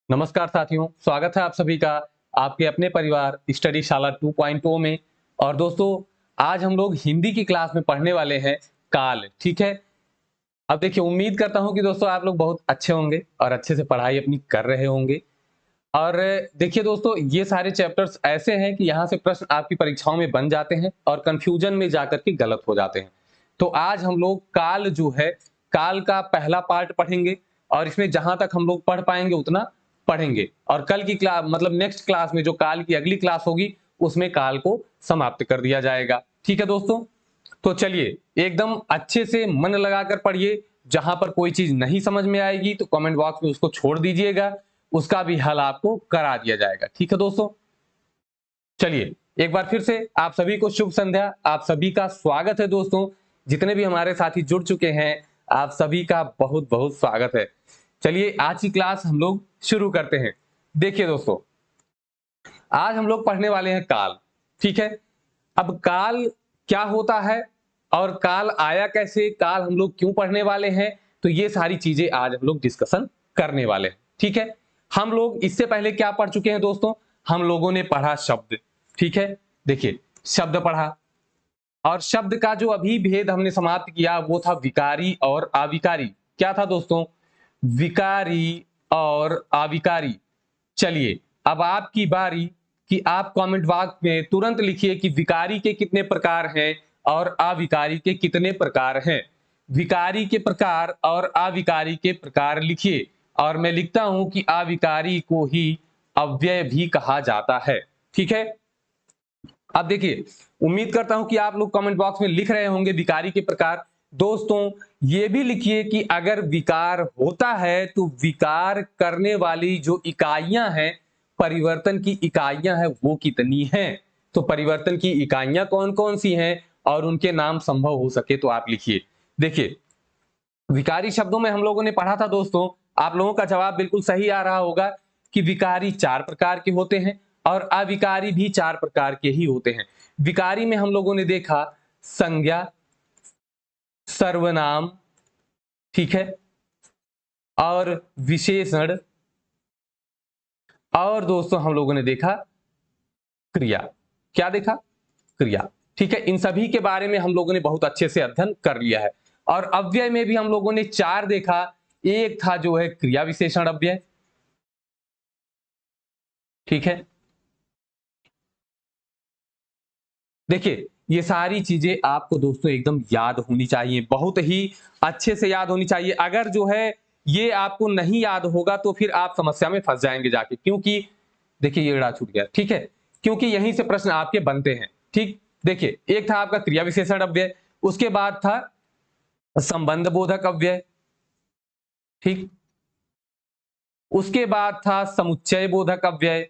नमस्कार साथियों, स्वागत है आप सभी का आपके अपने परिवार स्टडी शाला 2.0 में। और दोस्तों, आज हम लोग हिंदी की क्लास में पढ़ने वाले हैं काल। ठीक है। अब देखिए, उम्मीद करता हूं कि दोस्तों आप लोग बहुत अच्छे होंगे और अच्छे से पढ़ाई अपनी कर रहे होंगे। और देखिए दोस्तों, ये सारे चैप्टर्स ऐसे हैं कि यहाँ से प्रश्न आपकी परीक्षाओं में बन जाते हैं और कंफ्यूजन में जाकर के गलत हो जाते हैं। तो आज हम लोग काल जो है, काल का पहला पार्ट पढ़ेंगे और इसमें जहां तक हम लोग पढ़ पाएंगे उतना पढ़ेंगे। और कल की क्लास मतलब नेक्स्ट क्लास में जो काल की अगली क्लास होगी उसमें काल को समाप्त कर दिया जाएगा। ठीक है दोस्तों, तो चलिए एकदम अच्छे से मन लगाकर पढ़िए। जहां पर कोई चीज नहीं समझ में आएगी तो कमेंट बॉक्स में उसको छोड़ दीजिएगा, उसका भी हल आपको करा दिया जाएगा। ठीक है दोस्तों, चलिए एक बार फिर से आप सभी को शुभ संध्या। आप सभी का स्वागत है दोस्तों। जितने भी हमारे साथी जुड़ चुके हैं, आप सभी का बहुत बहुत स्वागत है। चलिए आज की क्लास हम लोग शुरू करते हैं। देखिए दोस्तों, आज हम लोग पढ़ने वाले हैं काल। ठीक है। अब काल क्या होता है और काल आया कैसे, काल हम लोग क्यों पढ़ने वाले हैं, तो ये सारी चीजें आज हम लोग डिस्कशन करने वाले हैं। ठीक है। हम लोग इससे पहले क्या पढ़ चुके हैं दोस्तों? हम लोगों ने पढ़ा शब्द। ठीक है। देखिए, शब्द पढ़ा और शब्द का जो अभी भेद हमने समाप्त किया वो था विकारी और अविकारी। क्या था दोस्तों? विकारी और अविकारी। चलिए अब आपकी बारी कि आप कमेंट बॉक्स में तुरंत लिखिए कि विकारी के कितने प्रकार हैं और अविकारी के कितने प्रकार हैं। विकारी के प्रकार और अविकारी के प्रकार लिखिए। और मैं लिखता हूं कि अविकारी को ही अव्यय भी कहा जाता है। ठीक है। अब देखिए, उम्मीद करता हूं कि आप लोग कमेंट बॉक्स में लिख रहे होंगे विकारी के प्रकार। दोस्तों, ये भी लिखिए कि अगर विकार होता है तो विकार करने वाली जो इकाइयां हैं, परिवर्तन की इकाइयां हैं, वो कितनी हैं। तो परिवर्तन की इकाइयां कौन कौन सी हैं और उनके नाम संभव हो सके तो आप लिखिए। देखिए, विकारी शब्दों में हम लोगों ने पढ़ा था दोस्तों, आप लोगों का जवाब बिल्कुल सही आ रहा होगा कि विकारी 4 प्रकार के होते हैं और अविकारी भी 4 प्रकार के ही होते हैं। विकारी में हम लोगों ने देखा संज्ञा, सर्वनाम, ठीक है, और विशेषण, और दोस्तों हम लोगों ने देखा क्रिया। क्या देखा? क्रिया। ठीक है। इन सभी के बारे में हम लोगों ने बहुत अच्छे से अध्ययन कर लिया है। और अव्यय में भी हम लोगों ने 4 देखा। एक था जो है क्रिया विशेषण अव्यय। ठीक है। देखिए, ये सारी चीजें आपको दोस्तों एकदम याद होनी चाहिए, बहुत ही अच्छे से याद होनी चाहिए। अगर जो है ये आपको नहीं याद होगा तो फिर आप समस्या में फंस जाएंगे जाके, क्योंकि देखिए ये एड़ा छूट गया। ठीक है। क्योंकि यहीं से प्रश्न आपके बनते हैं। ठीक। देखिए, एक था आपका क्रिया विशेषण अव्यय, उसके बाद था संबंध बोधक अव्यय। ठीक। उसके बाद था समुच्चय बोधक अव्यय,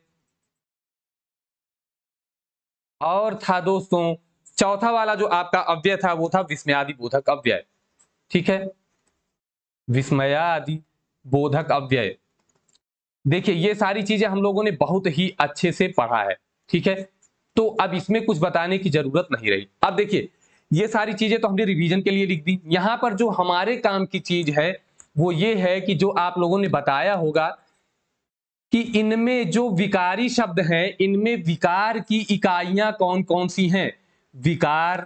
और था दोस्तों चौथा वाला जो आपका अव्यय था वो था विस्मयादि बोधक अव्यय। ठीक है। विस्मयादि बोधक अव्यय। देखिए, ये सारी चीजें हम लोगों ने बहुत ही अच्छे से पढ़ा है। ठीक है। तो अब इसमें कुछ बताने की जरूरत नहीं रही। अब देखिए, ये सारी चीजें तो हमने रिवीजन के लिए लिख दी। यहां पर जो हमारे काम की चीज है वो ये है कि जो आप लोगों ने बताया होगा कि इनमें जो विकारी शब्द हैं, इनमें विकार की इकाइयां कौन कौन सी हैं। विकार,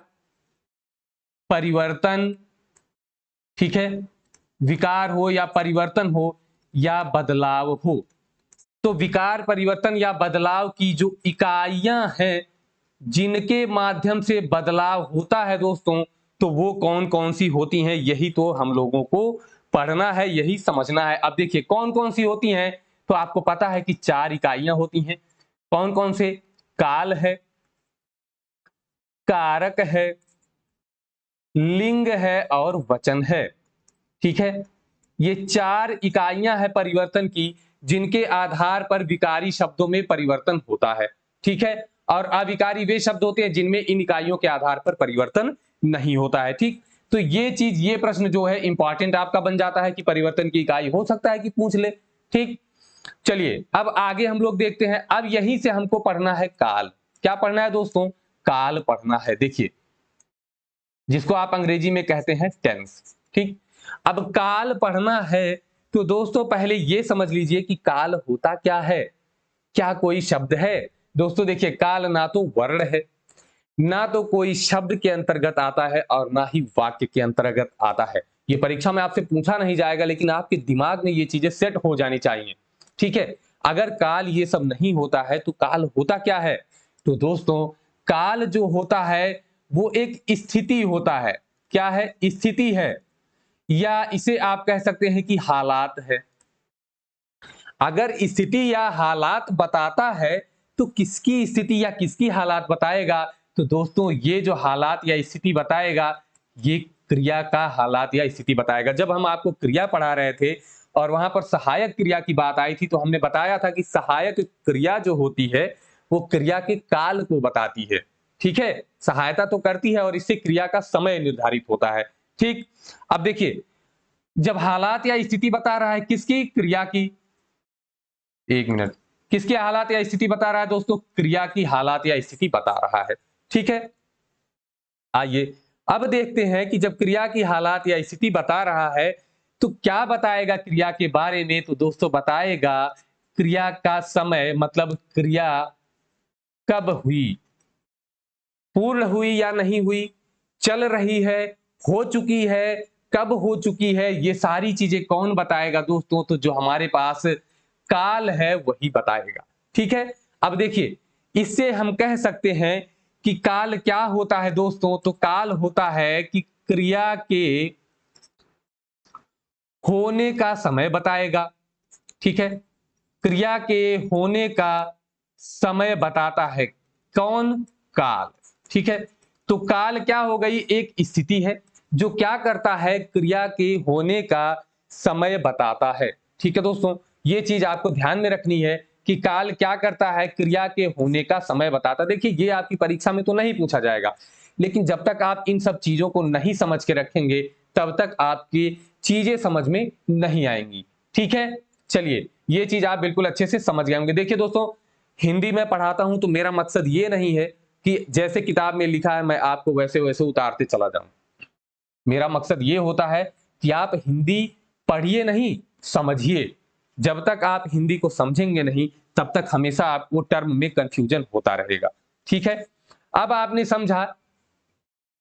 परिवर्तन, ठीक है, विकार हो या परिवर्तन हो या बदलाव हो। तो विकार, परिवर्तन या बदलाव की जो इकाइयां हैं, जिनके माध्यम से बदलाव होता है दोस्तों, तो वो कौन कौन सी होती हैं, यही तो हम लोगों को पढ़ना है, यही समझना है। अब देखिए कौन कौन सी होती हैं, तो आपको पता है कि 4 इकाइयां होती हैं। कौन कौन से? काल है, कारक है, लिंग है और वचन है। ठीक है। ये 4 इकाइयां हैं परिवर्तन की, जिनके आधार पर विकारी शब्दों में परिवर्तन होता है। ठीक है। और अविकारी वे शब्द होते हैं जिनमें इन इकाइयों के आधार पर परिवर्तन नहीं होता है। ठीक। तो ये चीज, ये प्रश्न जो है इंपॉर्टेंट आपका बन जाता है कि परिवर्तन की इकाई हो सकता है कि पूछ ले। ठीक। चलिए अब आगे हम लोग देखते हैं। अब यहीं से हमको पढ़ना है काल। क्या पढ़ना है दोस्तों? काल पढ़ना है। देखिए, जिसको आप अंग्रेजी में कहते हैं टेंस। ठीक। अब काल पढ़ना है तो दोस्तों पहले ये समझ लीजिए कि काल होता क्या है, क्या कोई शब्द है? दोस्तों देखिए, काल ना तो वर्ण है, ना तो कोई शब्द के अंतर्गत आता है और ना ही वाक्य के अंतर्गत आता है। ये परीक्षा में आपसे पूछा नहीं जाएगा, लेकिन आपके दिमाग में ये चीजें सेट हो जानी चाहिए। ठीक है, अगर काल ये सब नहीं होता है तो काल होता क्या है? तो दोस्तों काल जो होता है वो एक स्थिति होता है। क्या है? स्थिति है, या इसे आप कह सकते हैं कि हालात है। अगर स्थिति या हालात बताता है तो किसकी स्थिति या किसकी हालात बताएगा? तो दोस्तों ये जो हालात या स्थिति बताएगा, ये क्रिया का हालात या स्थिति बताएगा। जब हम आपको क्रिया पढ़ा रहे थे और वहां पर सहायक क्रिया की बात आई थी, तो हमने बताया था कि सहायक क्रिया जो होती है वो क्रिया के काल को बताती है। ठीक है, सहायता तो करती है और इससे क्रिया का समय निर्धारित होता है। ठीक, अब देखिए, जब हालात या स्थिति बता रहा है किसकी? क्रिया की। एक मिनट, किसके हालात या स्थिति बता रहा है दोस्तों? क्रिया की हालात या स्थिति बता रहा है। ठीक है, आइए अब देखते हैं कि जब क्रिया की हालात या स्थिति बता रहा है तो क्या बताएगा क्रिया के बारे में? तो दोस्तों बताएगा क्रिया का समय, मतलब क्रिया कब हुई, पूर्ण हुई या नहीं हुई, चल रही है, हो चुकी है, कब हो चुकी है, ये सारी चीजें कौन बताएगा दोस्तों? तो जो हमारे पास काल है वही बताएगा। ठीक है, अब देखिए, इससे हम कह सकते हैं कि काल क्या होता है दोस्तों? तो काल होता है कि क्रिया के होने का समय बताएगा। ठीक है, क्रिया के होने का समय बताता है कौन? काल। ठीक है, तो काल क्या हो गई? एक स्थिति है जो क्या करता है? क्रिया के होने का समय बताता है। ठीक है दोस्तों, ये चीज आपको ध्यान में रखनी है कि काल क्या करता है? क्रिया के होने का समय बताता है। देखिए, ये आपकी परीक्षा में तो नहीं पूछा जाएगा, लेकिन जब तक आप इन सब चीजों को नहीं समझ के रखेंगे तब तक आपकी चीजें समझ में नहीं आएंगी। ठीक है, चलिए, ये चीज आप बिल्कुल अच्छे से समझ गए होंगे। देखिए दोस्तों, हिंदी में पढ़ाता हूं तो मेरा मकसद ये नहीं है कि जैसे किताब में लिखा है मैं आपको वैसे वैसे उतारते चला जाऊं। मेरा मकसद ये होता है कि आप हिंदी पढ़िए नहीं, समझिए। जब तक आप हिंदी को समझेंगे नहीं तब तक हमेशा आपको टर्म में कंफ्यूजन होता रहेगा। ठीक है, अब आपने समझा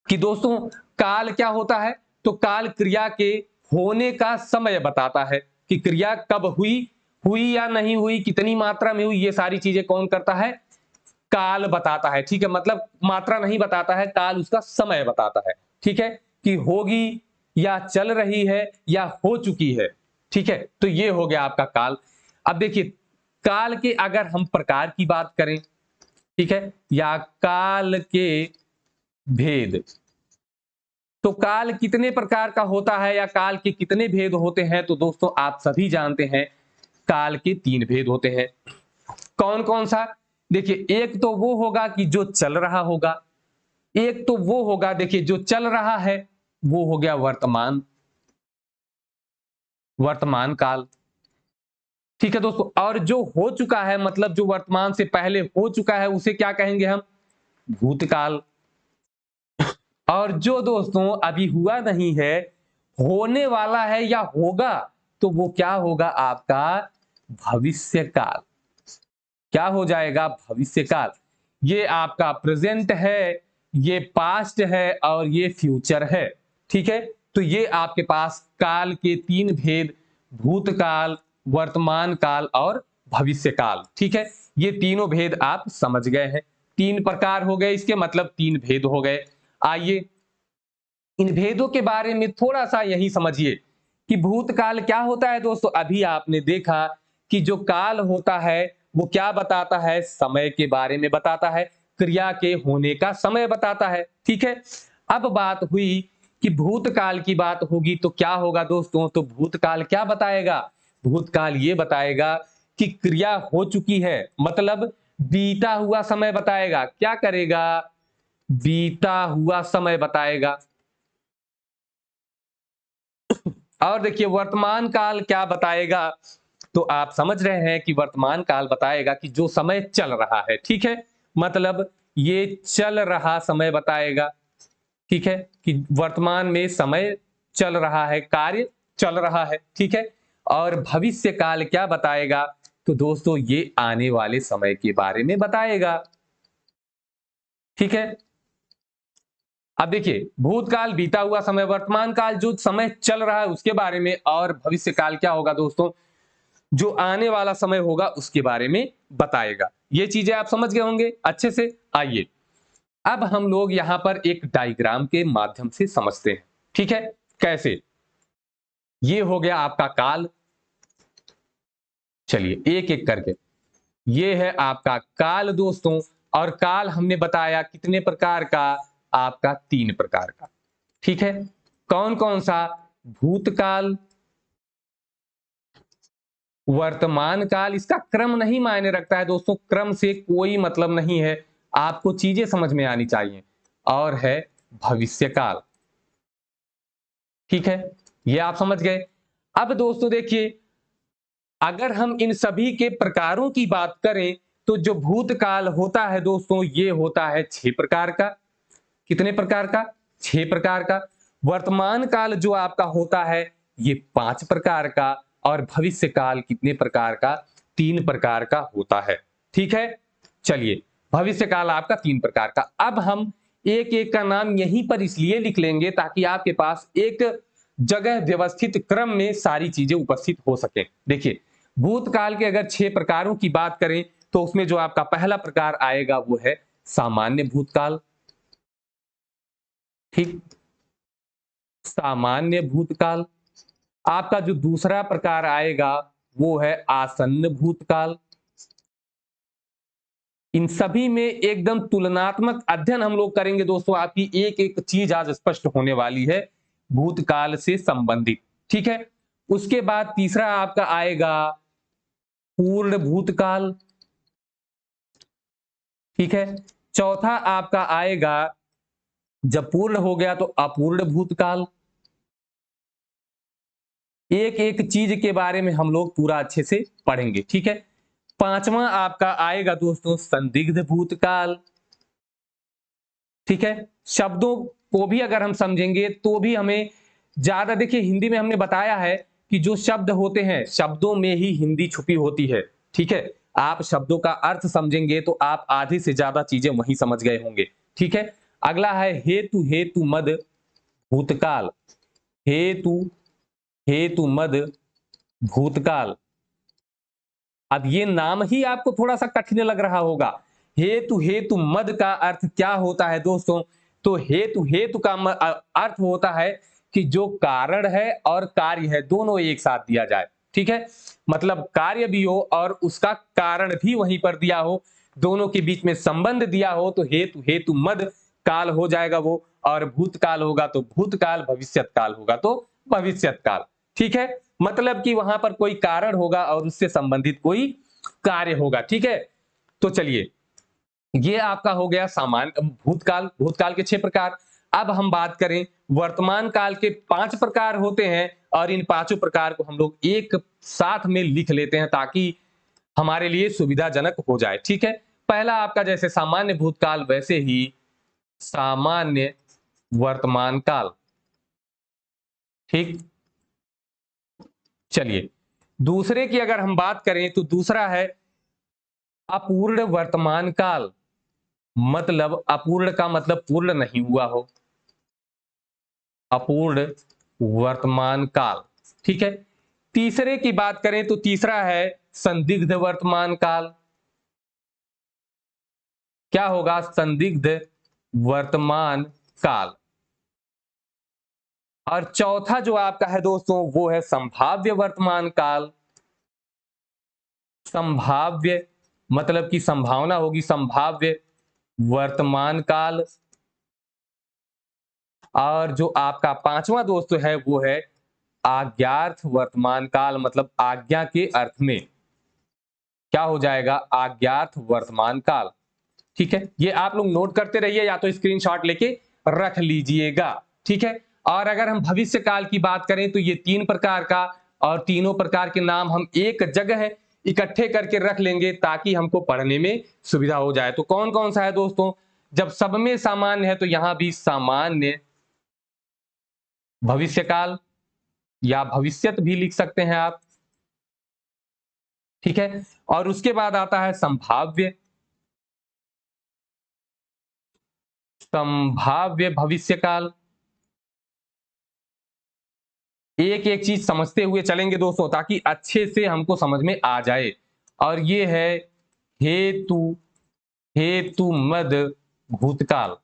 कि दोस्तों काल क्या होता है? तो काल क्रिया के होने का समय बताता है कि क्रिया कब हुई, हुई या नहीं हुई, कितनी मात्रा में हुई, ये सारी चीजें कौन करता है? काल बताता है। ठीक है, मतलब मात्रा नहीं बताता है, काल उसका समय बताता है। ठीक है, कि होगी या चल रही है या हो चुकी है। ठीक है, तो ये हो गया आपका काल। अब देखिए, काल के अगर हम प्रकार की बात करें, ठीक है, या काल के भेद, तो काल कितने प्रकार का होता है या काल के कितने भेद होते हैं? तो दोस्तों आप सभी जानते हैं काल के 3 भेद होते हैं। कौन कौन सा? देखिए, एक तो वो होगा कि जो चल रहा होगा, एक तो वो होगा, देखिए, जो चल रहा है वो हो गया वर्तमान, वर्तमान काल। ठीक है दोस्तों, और जो हो चुका है, मतलब जो वर्तमान से पहले हो चुका है, उसे क्या कहेंगे हम? भूतकाल। और जो दोस्तों अभी हुआ नहीं है, होने वाला है या होगा, तो वो क्या होगा? आपका भविष्य काल। क्या हो जाएगा? भविष्य काल। ये आपका प्रेजेंट है, ये पास्ट है और ये फ्यूचर है। ठीक है, तो ये आपके पास काल के 3 भेद, भूतकाल, वर्तमान काल और भविष्य काल। ठीक है, ये तीनों भेद आप समझ गए हैं। 3 प्रकार हो गए इसके, मतलब 3 भेद हो गए। आइए इन भेदों के बारे में थोड़ा सा यही समझिए कि भूतकाल क्या होता है दोस्तों? अभी आपने देखा कि जो काल होता है वो क्या बताता है? समय के बारे में बताता है, क्रिया के होने का समय बताता है। ठीक है, अब बात हुई कि भूतकाल की बात होगी तो क्या होगा दोस्तों? तो भूतकाल क्या बताएगा? भूतकाल ये बताएगा कि क्रिया हो चुकी है, मतलब बीता हुआ समय बताएगा। क्या करेगा? बीता हुआ समय बताएगा। और देखिए, वर्तमान काल क्या बताएगा? तो आप समझ रहे हैं कि वर्तमान काल बताएगा कि जो समय चल रहा है। ठीक है, मतलब ये चल रहा समय बताएगा। ठीक है, कि वर्तमान में समय चल रहा है, कार्य चल रहा है। ठीक है, और भविष्य काल क्या बताएगा? तो दोस्तों ये आने वाले समय के बारे में बताएगा। ठीक है। अब देखिए, भूतकाल बीता हुआ समय, वर्तमान काल जो समय चल रहा है उसके बारे में, और भविष्य काल क्या होगा दोस्तों? जो आने वाला समय होगा उसके बारे में बताएगा। ये चीजें आप समझ गए होंगे अच्छे से। आइए अब हम लोग यहां पर एक डायग्राम के माध्यम से समझते हैं। ठीक है, कैसे? ये हो गया आपका काल। चलिए एक एक करके, ये है आपका काल दोस्तों। और काल हमने बताया कितने प्रकार का? आपका 3 प्रकार का। ठीक है, कौन कौन सा? भूतकाल, वर्तमान काल, इसका क्रम नहीं मायने रखता है दोस्तों, क्रम से कोई मतलब नहीं है, आपको चीजें समझ में आनी चाहिए। और है भविष्य काल। ठीक है, ये आप समझ गए। अब दोस्तों देखिए, अगर हम इन सभी के प्रकारों की बात करें तो जो भूतकाल होता है दोस्तों, ये होता है 6 प्रकार का। कितने प्रकार का? 6 प्रकार का। वर्तमान काल जो आपका होता है ये 5 प्रकार का। और भविष्य काल कितने प्रकार का? 3 प्रकार का होता है। ठीक है, चलिए भविष्य काल आपका 3 प्रकार का। अब हम एक एक का नाम यहीं पर इसलिए लिख लेंगे ताकि आपके पास एक जगह व्यवस्थित क्रम में सारी चीजें उपस्थित हो सके। देखिए, भूतकाल के अगर 6 प्रकारों की बात करें तो उसमें जो आपका पहला प्रकार आएगा वो है सामान्य भूतकाल। ठीक, सामान्य भूतकाल। आपका जो दूसरा प्रकार आएगा वो है आसन्न भूतकाल। इन सभी में एकदम तुलनात्मक अध्ययन हम लोग करेंगे दोस्तों, आपकी एक एक चीज आज स्पष्ट होने वाली है भूतकाल से संबंधित। ठीक है, उसके बाद तीसरा आपका आएगा पूर्ण भूतकाल। ठीक है, चौथा आपका आएगा, जब पूर्ण हो गया तो अपूर्ण भूतकाल। एक एक चीज के बारे में हम लोग पूरा अच्छे से पढ़ेंगे। ठीक है, पांचवा आपका आएगा दोस्तों संदिग्ध भूतकाल। ठीक है, शब्दों को भी अगर हम समझेंगे तो भी हमें ज्यादा, देखिए हिंदी में हमने बताया है कि जो शब्द होते हैं शब्दों में ही हिंदी छुपी होती है। ठीक है, आप शब्दों का अर्थ समझेंगे तो आप आधी से ज्यादा चीजें वहीं समझ गए होंगे। ठीक है, अगला है हेतु हेतु मद भूतकाल। हेतु हेतु मद भूतकाल। अब ये नाम ही आपको थोड़ा सा कठिन लग रहा होगा। हेतु हेतु मद का अर्थ क्या होता है दोस्तों? तो हेतु हेतु का अर्थ होता है कि जो कारण है और कार्य है दोनों एक साथ दिया जाए। ठीक है, मतलब कार्य भी हो और उसका कारण भी वहीं पर दिया हो, दोनों के बीच में संबंध दिया हो तो हेतु हेतु मद काल हो जाएगा वो। और भूतकाल होगा तो भूतकाल, भविष्यत काल होगा तो भविष्यत काल। ठीक है, मतलब कि वहां पर कोई कारण होगा और उससे संबंधित कोई कार्य होगा। ठीक है, तो चलिए ये आपका हो गया सामान्य भूतकाल, भूतकाल के 6 प्रकार। अब हम बात करें वर्तमान काल के 5 प्रकार होते हैं, और इन पांचों प्रकार को हम लोग एक साथ में लिख लेते हैं ताकि हमारे लिए सुविधाजनक हो जाए। ठीक है, पहला आपका जैसे सामान्य भूतकाल वैसे ही सामान्य वर्तमान काल। ठीक, चलिए दूसरे की अगर हम बात करें तो दूसरा है अपूर्ण वर्तमान काल। मतलब अपूर्ण का मतलब पूर्ण नहीं हुआ हो, अपूर्ण वर्तमान काल। ठीक है, तीसरे की बात करें तो तीसरा है संदिग्ध वर्तमान काल। क्या होगा? संदिग्ध वर्तमान काल। और चौथा जो आपका है दोस्तों वो है संभाव्य वर्तमान काल। संभाव्य मतलब की संभावना होगी, संभाव्य वर्तमान काल। और जो आपका पांचवा दोस्त है वो है आज्ञार्थ वर्तमान काल, मतलब आज्ञा के अर्थ में। क्या हो जाएगा? आज्ञार्थ वर्तमान काल। ठीक है, ये आप लोग नोट करते रहिए या तो स्क्रीनशॉट लेके रख लीजिएगा। ठीक है, और अगर हम भविष्य काल की बात करें तो ये 3 प्रकार का, और तीनों प्रकार के नाम हम एक जगह इकट्ठे करके रख लेंगे ताकि हमको पढ़ने में सुविधा हो जाए। तो कौन कौन सा है दोस्तों? जब सब में सामान्य है तो यहां भी सामान्य भविष्य काल, या भविष्यत भी लिख सकते हैं आप। ठीक है। और उसके बाद आता है संभाव्य, संभाव्य भविष्यकाल। एक एक चीज समझते हुए चलेंगे दोस्तों, ताकि अच्छे से हमको समझ में आ जाए। और ये है हेतु, हेतु मद भूतकाल,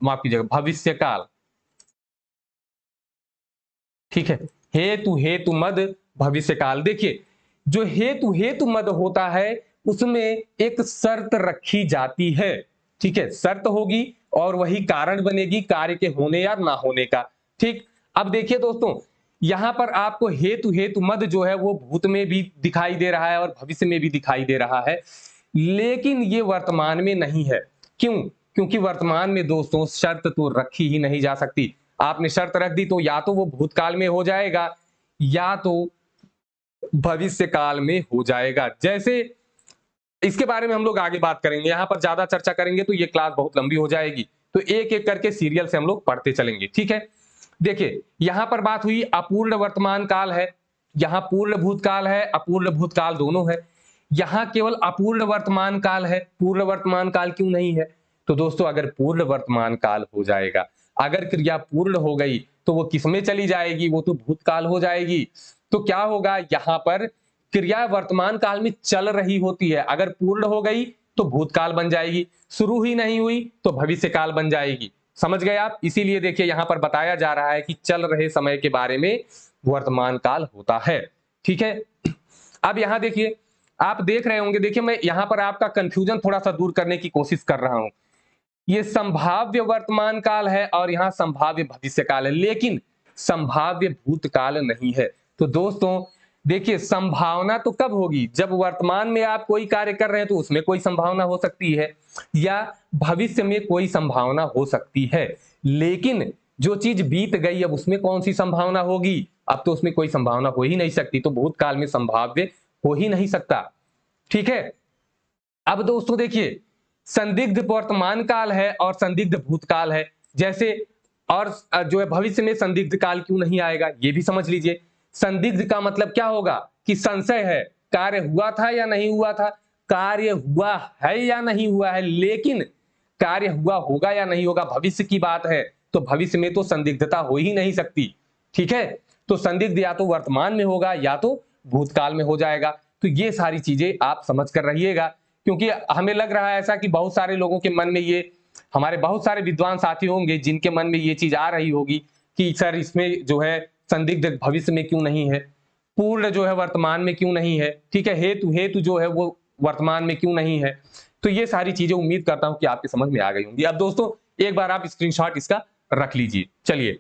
माफ कीजिएगा, भविष्यकाल। ठीक है, हेतु हेतु मद भविष्यकाल। देखिए, जो हेतु हेतु मद होता है उसमें एक शर्त रखी जाती है। ठीक है, शर्त होगी और वही कारण बनेगी कार्य के होने या ना होने का। ठीक, अब देखिए दोस्तों, यहां पर आपको हेतु हेतु मद जो है वो भूत में भी दिखाई दे रहा है और भविष्य में भी दिखाई दे रहा है, लेकिन ये वर्तमान में नहीं है। क्यों? क्योंकि वर्तमान में दोस्तों शर्त तो रखी ही नहीं जा सकती। आपने शर्त रख दी तो या तो वो भूतकाल में हो जाएगा या तो भविष्य काल में हो जाएगा। जैसे इसके बारे में हम लोग आगे बात करेंगे, यहां पर ज्यादा चर्चा करेंगे तो ये क्लास बहुत लंबी हो जाएगी, तो एक एक करके सीरियल से हम लोग पढ़ते चलेंगे। ठीक है, देखिए यहां पर बात हुई अपूर्ण वर्तमान काल है, यहां पूर्ण भूतकाल है, अपूर्ण भूतकाल दोनों है। यहां केवल अपूर्ण वर्तमान काल है, पूर्ण वर्तमान काल क्यों नहीं है? तो दोस्तों अगर पूर्ण वर्तमान काल हो जाएगा, अगर क्रिया पूर्ण हो गई तो वो किसमें चली जाएगी? वो तो भूतकाल हो जाएगी। तो क्या होगा, यहां पर क्रिया वर्तमान काल में चल रही होती है, अगर पूर्ण हो गई तो भूतकाल बन जाएगी, शुरू ही नहीं हुई तो भविष्य काल बन जाएगी। समझ गए आप? इसीलिए देखिए यहां पर बताया जा रहा है कि चल रहे समय के बारे में वर्तमान काल होता है। ठीक है, अब यहां देखिए, आप देख रहे होंगे, देखिए मैं यहां पर आपका कंफ्यूजन थोड़ा सा दूर करने की कोशिश कर रहा हूं। ये संभाव्य वर्तमान काल है और यहां संभाव्य भविष्य काल है, लेकिन संभाव्य भूतकाल नहीं है। तो दोस्तों देखिए, संभावना तो कब होगी? जब वर्तमान में आप कोई कार्य कर रहे हैं तो उसमें कोई संभावना हो सकती है, या भविष्य में कोई संभावना हो सकती है। लेकिन जो चीज बीत गई अब उसमें कौन सी संभावना होगी? अब तो उसमें कोई संभावना हो ही नहीं सकती, तो भूतकाल में संभाव्य हो ही नहीं सकता। ठीक है, अब दोस्तों देखिए, संदिग्ध वर्तमान काल है और संदिग्ध भूतकाल है। जैसे, और जो है भविष्य में संदिग्ध काल क्यों नहीं आएगा, ये भी समझ लीजिए। संदिग्ध का मतलब क्या होगा कि संशय है, कार्य हुआ था या नहीं हुआ था, कार्य हुआ है या नहीं हुआ है, लेकिन कार्य हुआ होगा या नहीं होगा भविष्य की बात है, तो भविष्य में तो संदिग्धता हो ही नहीं सकती। ठीक है, तो संदिग्ध या तो वर्तमान में होगा या तो भूतकाल में हो जाएगा। तो ये सारी चीजें आप समझ कर रहिएगा, क्योंकि हमें लग रहा है ऐसा कि बहुत सारे लोगों के मन में ये, हमारे बहुत सारे विद्वान साथी होंगे जिनके मन में ये चीज आ रही होगी कि सर इसमें जो है संदिग्ध भविष्य में क्यों नहीं है, पूर्ण जो है वर्तमान में क्यों नहीं है, ठीक है, हेतु हेतु जो है वो वर्तमान में क्यों नहीं है। तो ये सारी चीजें उम्मीद करता हूं कि आपके समझ में आ गई होंगी। अब दोस्तों एक बार आप स्क्रीनशॉट इसका रख लीजिए। चलिए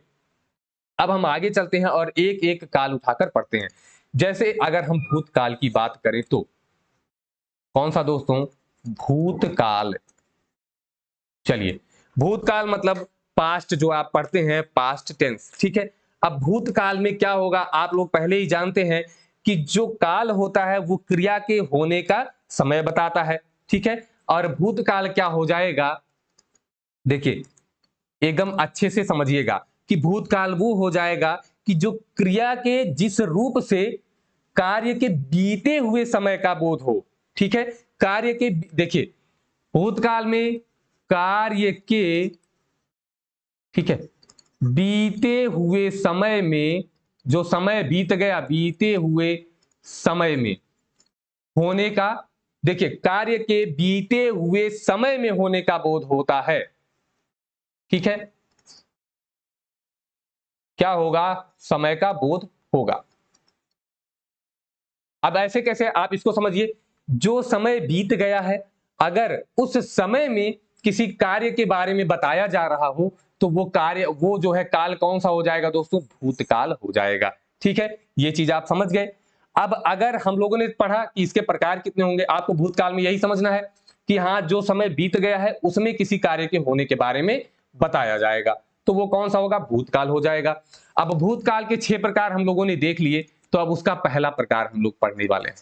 अब हम आगे चलते हैं और एक एक काल उठाकर पढ़ते हैं। जैसे अगर हम भूतकाल की बात करें तो कौन सा दोस्तों? भूतकाल। चलिए, भूतकाल मतलब पास्ट, जो आप पढ़ते हैं पास्ट टेंस। ठीक है, अब भूतकाल में क्या होगा आप लोग पहले ही जानते हैं कि जो काल होता है वो क्रिया के होने का समय बताता है। ठीक है, और भूतकाल क्या हो जाएगा, देखिए एकदम अच्छे से समझिएगा कि भूतकाल वो हो जाएगा कि जो क्रिया के जिस रूप से कार्य के बीते हुए समय का बोध हो। ठीक है, कार्य के, देखिए भूतकाल में कार्य के, ठीक है, बीते हुए समय में, जो समय बीत गया बीते हुए समय में होने का, देखिए कार्य के बीते हुए समय में होने का बोध होता है। ठीक है, क्या होगा? समय का बोध होगा। अब ऐसे कैसे, आप इसको समझिए, जो समय बीत गया है, अगर उस समय में किसी कार्य के बारे में बताया जा रहा हो तो वो कार्य, वो जो है काल कौन सा हो जाएगा दोस्तों? भूतकाल हो जाएगा। ठीक है, ये चीज आप समझ गए। अब अगर हम लोगों ने पढ़ा कि इसके प्रकार कितने होंगे, आपको भूतकाल में यही समझना है कि हाँ जो समय बीत गया है उसमें किसी कार्य के होने के बारे में बताया जाएगा, तो वो कौन सा होगा? भूतकाल हो जाएगा। अब भूतकाल के 6 प्रकार हम लोगों ने देख लिए, तो अब उसका पहला प्रकार हम लोग पढ़ने वाले हैं।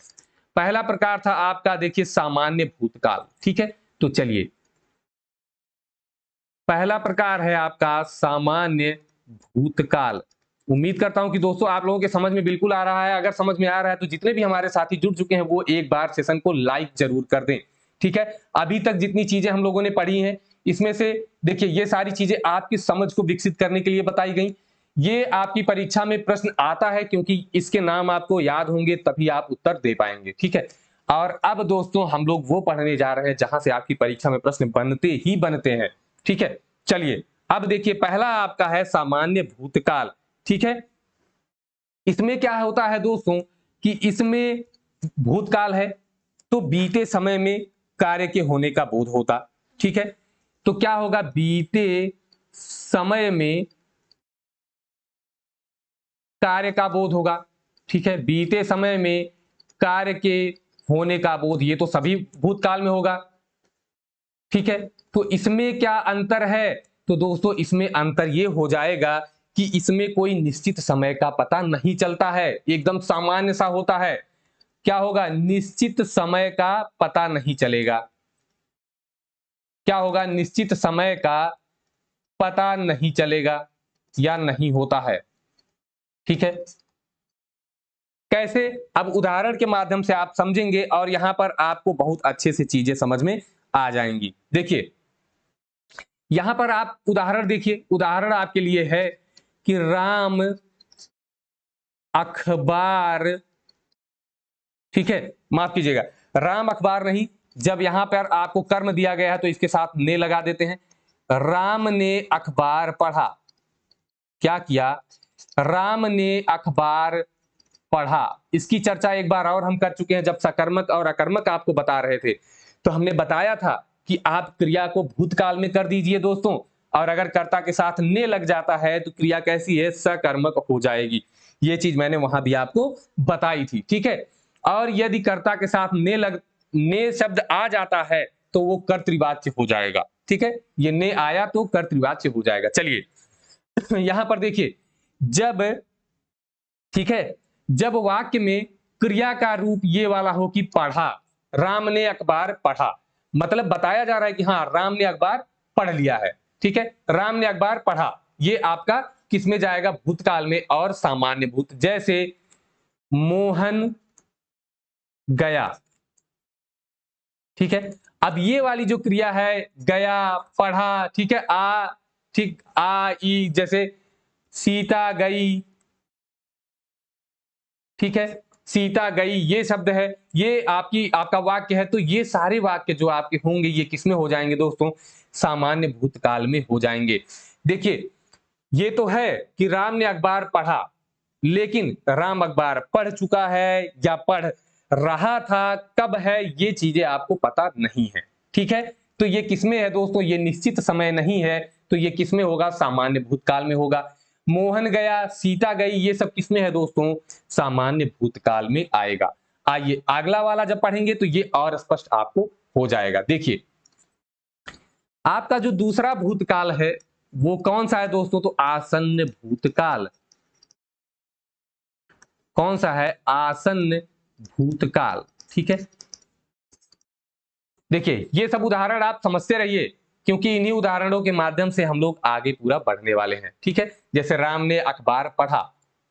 पहला प्रकार था आपका, देखिए सामान्य भूतकाल। ठीक है, तो चलिए पहला प्रकार है आपका सामान्य भूतकाल। उम्मीद करता हूं कि दोस्तों आप लोगों के समझ में बिल्कुल आ रहा है। अगर समझ में आ रहा है तो जितने भी हमारे साथी जुड़ चुके हैं वो एक बार सेशन को लाइक जरूर कर दें। ठीक है, अभी तक जितनी चीजें हम लोगों ने पढ़ी हैं इसमें से देखिए ये सारी चीजें आपकी समझ को विकसित करने के लिए बताई गई। ये आपकी परीक्षा में प्रश्न आता है क्योंकि इसके नाम आपको याद होंगे तभी आप उत्तर दे पाएंगे। ठीक है, और अब दोस्तों हम लोग वो पढ़ने जा रहे हैं जहां से आपकी परीक्षा में प्रश्न बनते ही बनते हैं। ठीक है, चलिए अब देखिए पहला आपका है सामान्य भूतकाल। ठीक है, इसमें क्या होता है दोस्तों कि इसमें भूतकाल है तो बीते समय में कार्य के होने का बोध होता। ठीक है, तो क्या होगा, बीते समय में कार्य का बोध होगा। ठीक है, बीते समय में कार्य के होने का बोध, ये तो सभी भूतकाल में होगा। ठीक है, तो इसमें क्या अंतर है, तो दोस्तों इसमें अंतर ये हो जाएगा कि इसमें कोई निश्चित समय का पता नहीं चलता है, एकदम सामान्य सा होता है। क्या होगा, निश्चित समय का पता नहीं चलेगा। क्या होगा, निश्चित समय का पता नहीं चलेगा या नहीं होता है। ठीक है, कैसे, अब उदाहरण के माध्यम से आप समझेंगे और यहां पर आपको बहुत अच्छे से चीजें समझ में आ जाएंगी। देखिए यहां पर आप उदाहरण देखिए, उदाहरण आपके लिए है कि राम अखबार, ठीक है, माफ कीजिएगा, राम अखबार नहीं, जब यहां पर आपको कर्म दिया गया है तो इसके साथ ने लगा देते हैं। राम ने अखबार पढ़ा। क्या किया, राम ने अखबार पढ़ा। इसकी चर्चा एक बार और हम कर चुके हैं जब सकर्मक और अकर्मक आपको बता रहे थे, तो हमने बताया था कि आप क्रिया को भूतकाल में कर दीजिए दोस्तों, और अगर कर्ता के साथ ने लग जाता है तो क्रिया कैसी है, सकर्मक हो जाएगी। ये चीज मैंने वहां भी आपको बताई थी। ठीक है, और यदि कर्ता के साथ ने शब्द आ जाता है तो वो कर्तृवाच्य हो जाएगा। ठीक है, ये ने आया तो कर्तृवाच्य हो जाएगा। चलिए यहां पर देखिए, जब, ठीक है, जब वाक्य में क्रिया का रूप ये वाला हो कि पढ़ा, राम ने अखबार पढ़ा, मतलब बताया जा रहा है कि हाँ राम ने अखबार पढ़ लिया है। ठीक है, राम ने अखबार पढ़ा, ये आपका किसमें जाएगा, भूतकाल में और सामान्य भूत। जैसे मोहन गया। ठीक है, अब ये वाली जो क्रिया है, गया, पढ़ा, ठीक है, ठीक, ई, जैसे सीता गई। ठीक है, सीता गई ये शब्द है, ये आपका वाक्य है, तो ये सारे वाक्य जो आपके होंगे ये किसमें हो जाएंगे दोस्तों, सामान्य भूतकाल में हो जाएंगे। देखिए ये तो है कि राम ने अखबार पढ़ा, लेकिन राम अखबार पढ़ चुका है या पढ़ रहा था, कब है, ये चीजें आपको पता नहीं है। ठीक है, तो ये किसमें है दोस्तों, ये निश्चित समय नहीं है, तो ये किसमें होगा, सामान्य भूतकाल में होगा। मोहन गया, सीता गई, ये सब किसमें है दोस्तों, सामान्य भूतकाल में आएगा। आइए अगला वाला जब पढ़ेंगे तो ये और स्पष्ट आपको हो जाएगा। देखिए आपका जो दूसरा भूतकाल है वो कौन सा है दोस्तों, तो आसन्न भूतकाल। कौन सा है, आसन्न भूतकाल। ठीक है, देखिए ये सब उदाहरण आप समझते रहिए क्योंकि इन्हीं उदाहरणों के माध्यम से हम लोग आगे पूरा बढ़ने वाले हैं। ठीक है, जैसे राम ने अखबार पढ़ा,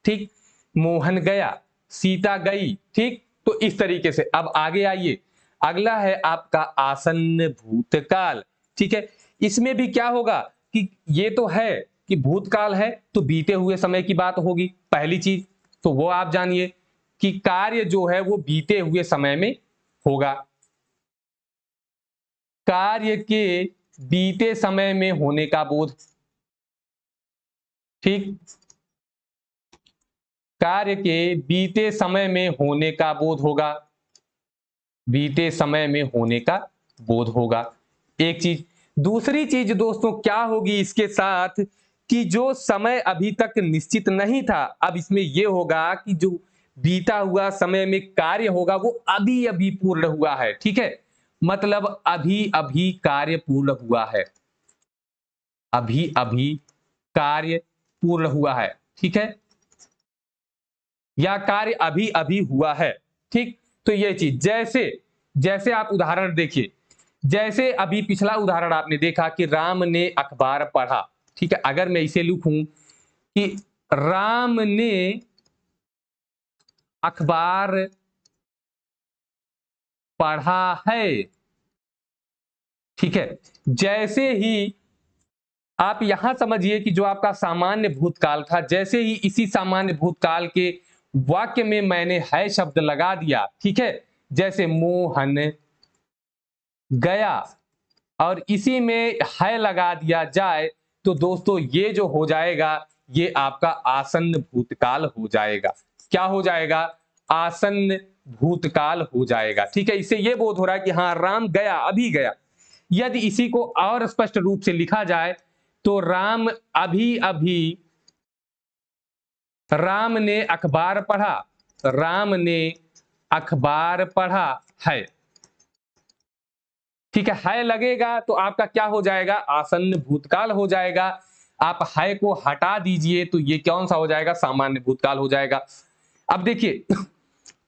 ठीक, मोहन गया, सीता गई। ठीक, तो इस तरीके से अब आगे आइए, अगला है आपका आसन्न भूतकाल। ठीक है, इसमें भी क्या होगा कि ये तो है कि भूतकाल है तो बीते हुए समय की बात होगी, पहली चीज तो वो आप जानिए कि कार्य जो है वो बीते हुए समय में होगा। कार्य के बीते समय में होने का बोध। ठीक, कार्य के बीते समय में होने का बोध होगा, बीते समय में होने का बोध होगा, एक चीज। दूसरी चीज दोस्तों क्या होगी इसके साथ कि जो समय अभी तक निश्चित नहीं था, अब इसमें यह होगा कि जो बीता हुआ समय में कार्य होगा वो अभी अभी पूर्ण हुआ है। ठीक है, मतलब अभी अभी कार्य पूर्ण हुआ है, अभी अभी कार्य पूर्ण हुआ है। ठीक है, या कार्य अभी अभी हुआ है। ठीक, तो ये चीज, जैसे जैसे आप उदाहरण देखिए, जैसे अभी पिछला उदाहरण आपने देखा कि राम ने अखबार पढ़ा। ठीक है, अगर मैं इसे लिखूं कि राम ने अखबार पढ़ा है। ठीक है, जैसे ही आप यहां समझिए कि जो आपका सामान्य भूतकाल था, जैसे ही इसी सामान्य भूतकाल के वाक्य में मैंने है शब्द लगा दिया, ठीक है, जैसे मोहन गया, और इसी में है लगा दिया जाए, तो दोस्तों ये जो हो जाएगा, ये आपका आसन्न भूतकाल हो जाएगा। क्या हो जाएगा? आसन्न भूतकाल हो जाएगा। ठीक है, इससे ये बोध हो रहा है कि हाँ, राम गया, अभी गया। यदि इसी को और स्पष्ट रूप से लिखा जाए तो राम अभी अभी, राम ने अखबार पढ़ा, राम ने अखबार पढ़ा है। ठीक है लगेगा तो आपका क्या हो जाएगा? आसन्न भूतकाल हो जाएगा। आप है को हटा दीजिए तो ये कौन सा हो जाएगा? सामान्य भूतकाल हो जाएगा। अब देखिए,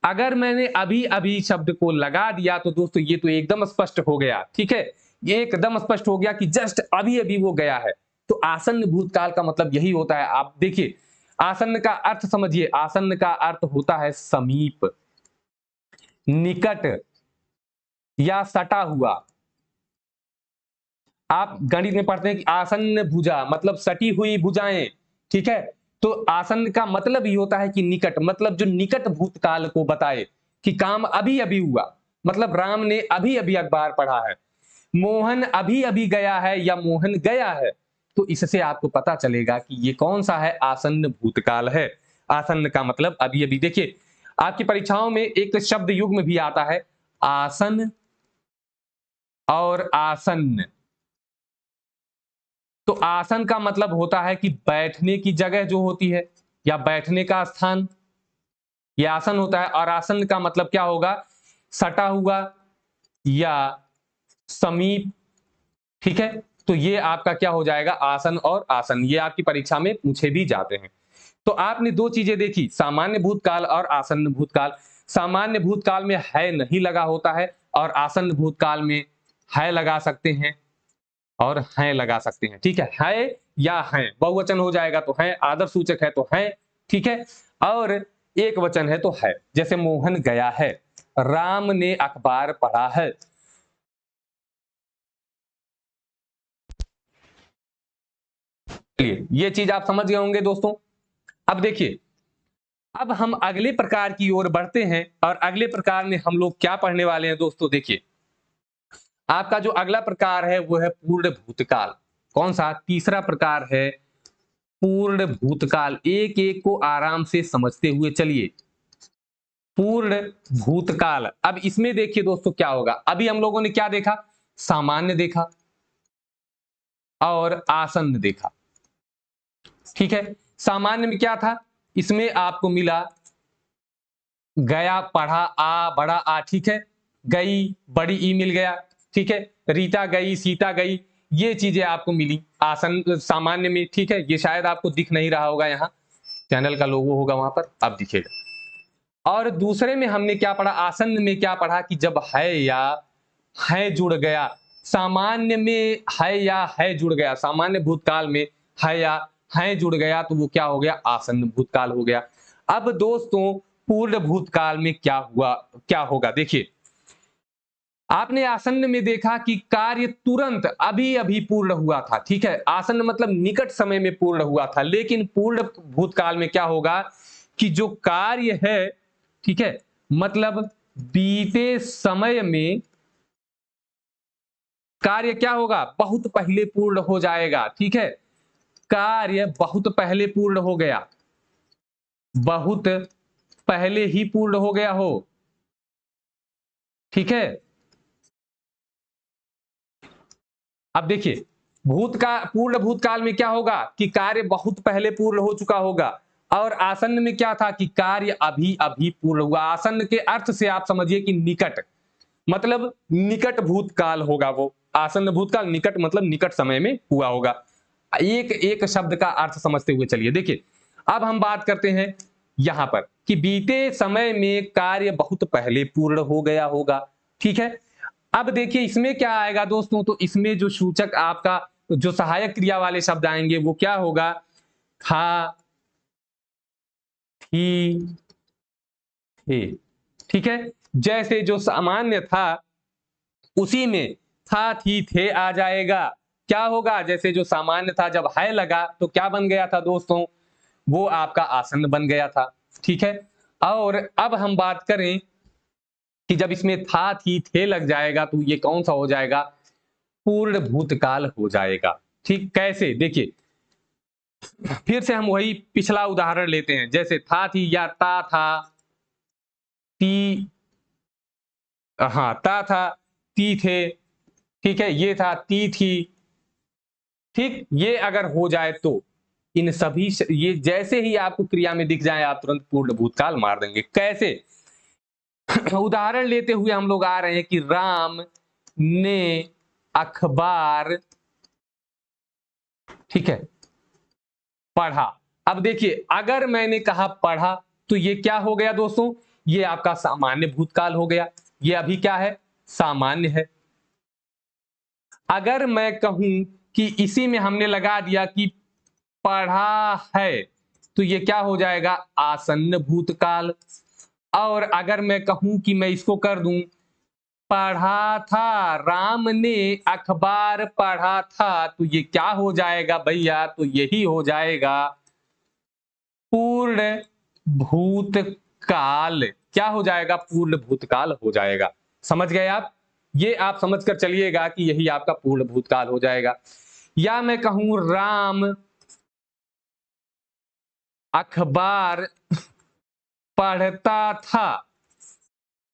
अगर मैंने अभी अभी शब्द को लगा दिया तो दोस्तों ये तो एकदम स्पष्ट हो गया। ठीक है, ये एकदम स्पष्ट हो गया कि जस्ट अभी अभी वो गया है। तो आसन्न भूतकाल का मतलब यही होता है। आप देखिए, आसन्न का अर्थ समझिए, आसन्न का अर्थ होता है समीप, निकट या सटा हुआ। आप गणित में पढ़ते हैं कि आसन्न भुजा मतलब सटी हुई भुजाएं। ठीक है, तो आसन्न का मतलब ही होता है कि निकट, मतलब जो निकट भूतकाल को बताए कि काम अभी अभी हुआ। मतलब राम ने अभी अभी अखबार पढ़ा है, मोहन अभी अभी गया है या मोहन गया है। तो इससे आपको पता चलेगा कि ये कौन सा है? आसन्न भूतकाल है। आसन्न का मतलब अभी अभी। देखिए, आपकी परीक्षाओं में एक शब्द युग्म भी आता है, आसन और आसन्न। तो आसन का मतलब होता है कि बैठने की जगह जो होती है या बैठने का स्थान, ये आसन होता है। और आसन का मतलब क्या होगा? सटा हुआ या समीप। ठीक है, तो ये आपका क्या हो जाएगा? आसन और आसन। ये आपकी परीक्षा में पूछे भी जाते हैं। तो आपने दो चीजें देखी, सामान्य भूतकाल और आसन्न भूतकाल। सामान्य भूतकाल में है नहीं लगा होता है और आसन्न भूतकाल में है लगा सकते हैं और हैं लगा सकते हैं। ठीक है या हैं, बहुवचन हो जाएगा तो हैं, आदर सूचक है तो हैं। ठीक है, और एक वचन है तो है। जैसे मोहन गया है, राम ने अखबार पढ़ा है। चलिए, ये चीज आप समझ गए होंगे दोस्तों। अब देखिए, अब हम अगले प्रकार की ओर बढ़ते हैं और अगले प्रकार में हम लोग क्या पढ़ने वाले हैं दोस्तों? देखिए, आपका जो अगला प्रकार है वो है पूर्ण भूतकाल। कौन सा? तीसरा प्रकार है पूर्ण भूतकाल। एक एक को आराम से समझते हुए चलिए। पूर्ण भूतकाल, अब इसमें देखिए दोस्तों क्या होगा। अभी हम लोगों ने क्या देखा? सामान्य देखा और आसन्न देखा। ठीक है, सामान्य में क्या था? इसमें आपको मिला गया, पढ़ा, आ, बड़ा आ। ठीक है, गई, बड़ी ई मिल गया। ठीक है, रीता गई, सीता गई, ये चीजें आपको मिली आसन सामान्य में। ठीक है, ये शायद आपको दिख नहीं रहा होगा, यहाँ चैनल का लोगो होगा वहां पर, अब दिखेगा। और दूसरे में हमने क्या पढ़ा? आसन्न में क्या पढ़ा? कि जब है या है जुड़ गया। सामान्य में है या है जुड़ गया, सामान्य भूतकाल में है या है जुड़ गया, तो वो क्या हो गया? आसन्न भूतकाल हो गया। अब दोस्तों, पूर्ण भूतकाल में क्या हुआ, क्या होगा? देखिए, आपने आसन्न में देखा कि कार्य तुरंत अभी अभी पूर्ण हुआ था। ठीक है, आसन्न मतलब निकट समय में पूर्ण हुआ था। लेकिन पूर्ण भूतकाल में क्या होगा? कि जो कार्य है, ठीक है, मतलब बीते समय में कार्य क्या होगा? बहुत पहले पूर्ण हो जाएगा। ठीक है, कार्य बहुत पहले पूर्ण हो गया, बहुत पहले ही पूर्ण हो गया हो। ठीक है, अब देखिए, भूतकाल, पूर्ण भूतकाल में क्या होगा? कि कार्य बहुत पहले पूर्ण हो चुका होगा। और आसन्न में क्या था? कि कार्य अभी अभी पूर्ण हुआ। आसन्न के अर्थ से आप समझिए कि निकट, मतलब निकट भूतकाल होगा वो। आसन्न भूतकाल, निकट मतलब निकट समय में हुआ होगा। एक एक शब्द का अर्थ समझते हुए चलिए। देखिए, अब हम बात करते हैं यहां पर कि बीते समय में कार्य बहुत पहले पूर्ण हो गया होगा। ठीक है, अब देखिए इसमें क्या आएगा दोस्तों? तो इसमें जो सूचक आपका, जो सहायक क्रिया वाले शब्द आएंगे वो क्या होगा? था, थी, थे। ठीक है, जैसे जो सामान्य था उसी में था, थी, थे आ जाएगा। क्या होगा, जैसे जो सामान्य था जब है लगा तो क्या बन गया था दोस्तों, वो आपका आसन्न बन गया था। ठीक है, और अब हम बात करें कि जब इसमें था, थी, थे लग जाएगा तो ये कौन सा हो जाएगा, पूर्ण भूतकाल हो जाएगा। ठीक, कैसे, देखिए फिर से हम वही पिछला उदाहरण लेते हैं, जैसे था, थी या ता था, ती, हाँ ता था, ती थे। ठीक है, ये था, ती थी। ठीक, ये अगर हो जाए तो इन सभी ये जैसे ही आपको क्रिया में दिख जाए आप तुरंत पूर्ण भूतकाल मार देंगे। कैसे, उदाहरण लेते हुए हम लोग आ रहे हैं कि राम ने अखबार, ठीक है, पढ़ा। अब देखिए अगर मैंने कहा पढ़ा तो ये क्या हो गया दोस्तों, ये आपका सामान्य भूतकाल हो गया। ये अभी क्या है, सामान्य है। अगर मैं कहूं कि इसी में हमने लगा दिया कि पढ़ा है तो ये क्या हो जाएगा, आसन्न भूतकाल। और अगर मैं कहूं कि मैं इसको कर दूं, पढ़ा था, राम ने अखबार पढ़ा था, तो ये क्या हो जाएगा भैया, तो यही हो जाएगा पूर्ण भूतकाल। क्या हो जाएगा, पूर्ण भूतकाल हो जाएगा। समझ गए आप, ये आप समझ कर चलिएगा कि यही आपका पूर्ण भूतकाल हो जाएगा। या मैं कहूं राम अखबार पढ़ता था,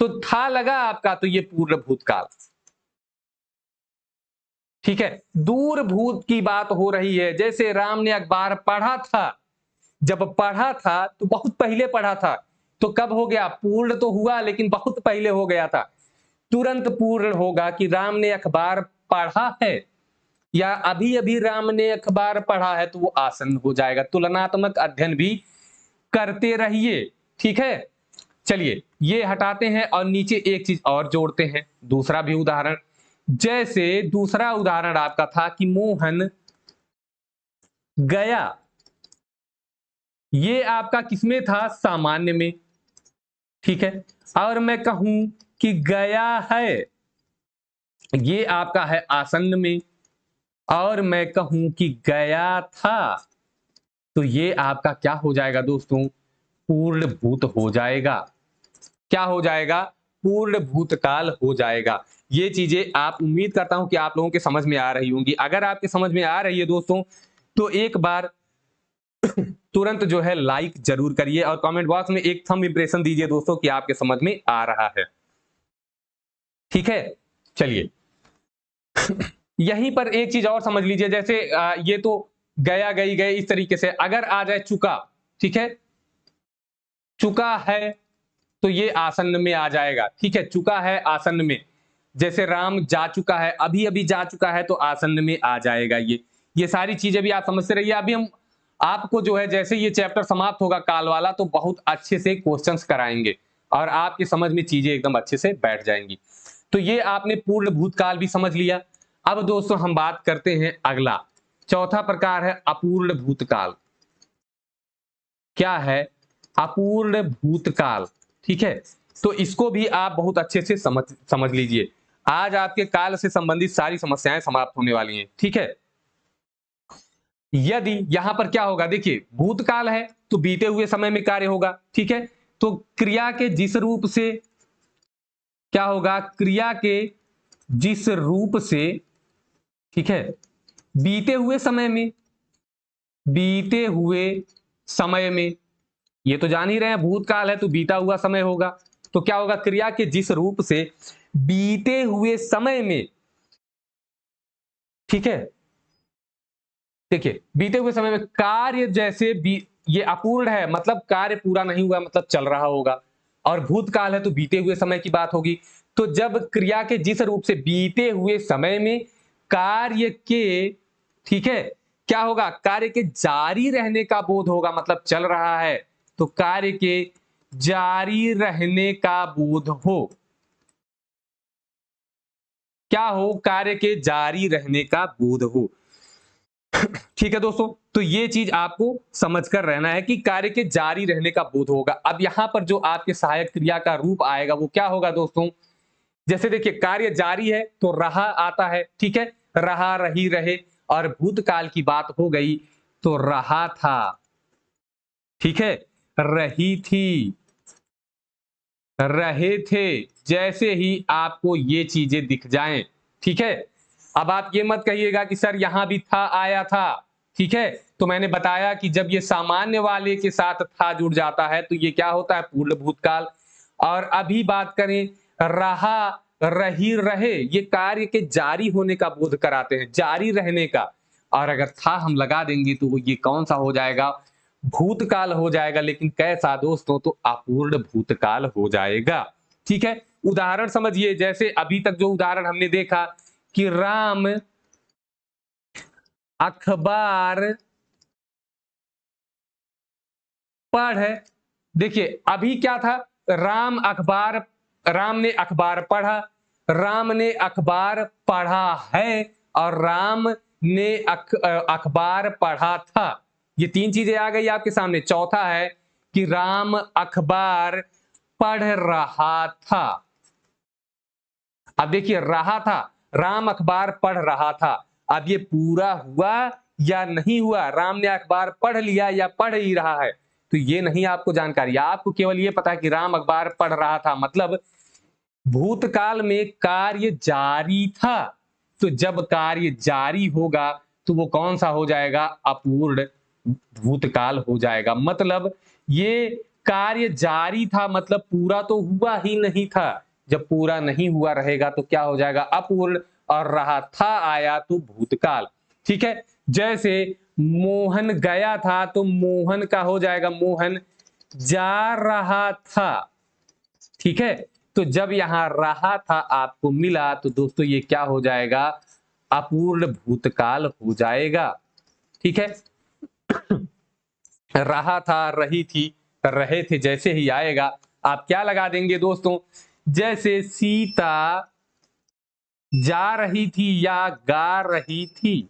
तो था लगा आपका तो ये पूर्ण भूतकाल। ठीक है, दूर भूत की बात हो रही है, जैसे राम ने अखबार पढ़ा था, जब पढ़ा था तो बहुत पहले पढ़ा था, तो कब हो गया, पूर्ण तो हुआ लेकिन बहुत पहले हो गया था। तुरंत पूर्ण होगा कि राम ने अखबार पढ़ा है, या अभी अभी राम ने अखबार पढ़ा है, तो वो आसन्न हो जाएगा। तुलनात्मक अध्ययन भी करते रहिए। ठीक है, चलिए ये हटाते हैं और नीचे एक चीज और जोड़ते हैं, दूसरा भी उदाहरण। जैसे दूसरा उदाहरण आपका था कि मोहन गया, ये आपका किसमें था, सामान्य में। ठीक है, और मैं कहूं कि गया है, ये आपका है आसन्न में। और मैं कहूं कि गया था, तो ये आपका क्या हो जाएगा दोस्तों, पूर्ण भूत हो जाएगा। क्या हो जाएगा, पूर्ण भूतकाल हो जाएगा। ये चीजें आप, उम्मीद करता हूं कि आप लोगों के समझ में आ रही होंगी। अगर आपके समझ में आ रही है दोस्तों तो एक बार तुरंत जो है लाइक जरूर करिए और कमेंट बॉक्स में एक थंब इंप्रेशन दीजिए दोस्तों कि आपके समझ में आ रहा है। ठीक है, चलिए यहीं पर एक चीज और समझ लीजिए, जैसे ये तो गया, गई, गए, इस तरीके से अगर आ जाए चुका, ठीक है, चुका है तो ये आसन्न में आ जाएगा। ठीक है, चुका है आसन्न में, जैसे राम जा चुका है, अभी अभी जा चुका है, तो आसन्न में आ जाएगा। ये सारी चीजें भी आप समझते रहिए। अभी हम आपको जो है जैसे ये चैप्टर समाप्त होगा काल वाला, तो बहुत अच्छे से क्वेश्चंस कराएंगे और आपकी समझ में चीजें एकदम अच्छे से बैठ जाएंगी। तो ये आपने पूर्ण भूतकाल भी समझ लिया। अब दोस्तों हम बात करते हैं अगला, चौथा प्रकार है अपूर्ण भूतकाल। क्या है, अपूर्ण भूतकाल। ठीक है, तो इसको भी आप बहुत अच्छे से समझ लीजिए। आज आपके काल से संबंधित सारी समस्याएं समाप्त होने वाली हैं। ठीक है, यदि यहां पर क्या होगा, देखिए भूतकाल है तो बीते हुए समय में कार्य होगा। ठीक है, तो क्रिया के जिस रूप से क्या होगा, क्रिया के जिस रूप से, ठीक है, बीते हुए समय में, बीते हुए समय में, ये तो जान ही रहे हैं भूतकाल है तो बीता हुआ समय होगा। तो क्या होगा, क्रिया के जिस रूप से बीते हुए समय में, ठीक है, देखिए बीते हुए समय में कार्य जैसे ये अपूर्ण है मतलब कार्य पूरा नहीं हुआ, मतलब चल रहा होगा। और भूतकाल है तो बीते हुए समय की बात होगी। तो जब क्रिया के जिस रूप से बीते हुए समय में कार्य के, ठीक है, क्या होगा, कार्य के जारी रहने का बोध होगा, मतलब चल रहा है तो कार्य के जारी रहने का बोध हो। क्या हो, कार्य के जारी रहने का बोध हो। ठीक है दोस्तों, तो ये चीज आपको समझ कर रहना है कि कार्य के जारी रहने का बोध होगा। अब यहां पर जो आपके सहायक क्रिया का रूप आएगा वो क्या होगा दोस्तों, जैसे देखिए कार्य जारी है तो रहा आता है, ठीक है, रहा, रही, रहे, और भूतकाल की बात हो गई तो रहा था, ठीक है, रही थी, रहे थे, जैसे ही आपको ये चीजें दिख जाएं, ठीक है। अब आप ये मत कहिएगा कि सर यहां भी था आया था, ठीक है, तो मैंने बताया कि जब ये सामान्य वाले के साथ था जुड़ जाता है तो ये क्या होता है, पूर्ण भूतकाल। और अभी बात करें रहा, रही, रहे, ये कार्य के जारी होने का बोध कराते हैं, जारी रहने का। और अगर था हम लगा देंगे तो ये कौन सा हो जाएगा, भूतकाल हो जाएगा, लेकिन कैसा दोस्तों, तो अपूर्ण भूतकाल हो जाएगा, ठीक है। उदाहरण समझिए, जैसे अभी तक जो उदाहरण हमने देखा कि राम अखबार पढ़, देखिए अभी क्या था, राम अखबार, राम ने अखबार पढ़ा, राम ने अखबार पढ़ा है, और राम ने अखबार पढ़ा था। ये तीन चीजें आ गई आपके सामने। चौथा है कि राम अखबार पढ़ रहा था। अब देखिए रहा था, राम अखबार पढ़ रहा था, अब ये पूरा हुआ या नहीं हुआ, राम ने अखबार पढ़ लिया या पढ़ ही रहा है, तो ये नहीं आपको जानकारी। आपको केवल ये पता है कि राम अखबार पढ़ रहा था, मतलब भूतकाल में कार्य जारी था। तो जब कार्य जारी होगा तो वो कौन सा हो जाएगा, अपूर्ण भूतकाल हो जाएगा। मतलब ये कार्य जारी था, मतलब पूरा तो हुआ ही नहीं था। जब पूरा नहीं हुआ रहेगा तो क्या हो जाएगा, अपूर्ण, और रहा था आया तो भूतकाल, ठीक है। जैसे मोहन गया था तो मोहन का हो जाएगा मोहन जा रहा था, ठीक है। तो जब यहां रहा था आपको मिला तो दोस्तों ये क्या हो जाएगा, अपूर्ण भूतकाल हो जाएगा, ठीक है। रहा था, रही थी, रहे थे, जैसे ही आएगा आप क्या लगा देंगे दोस्तों, जैसे सीता जा रही थी या गा रही थी,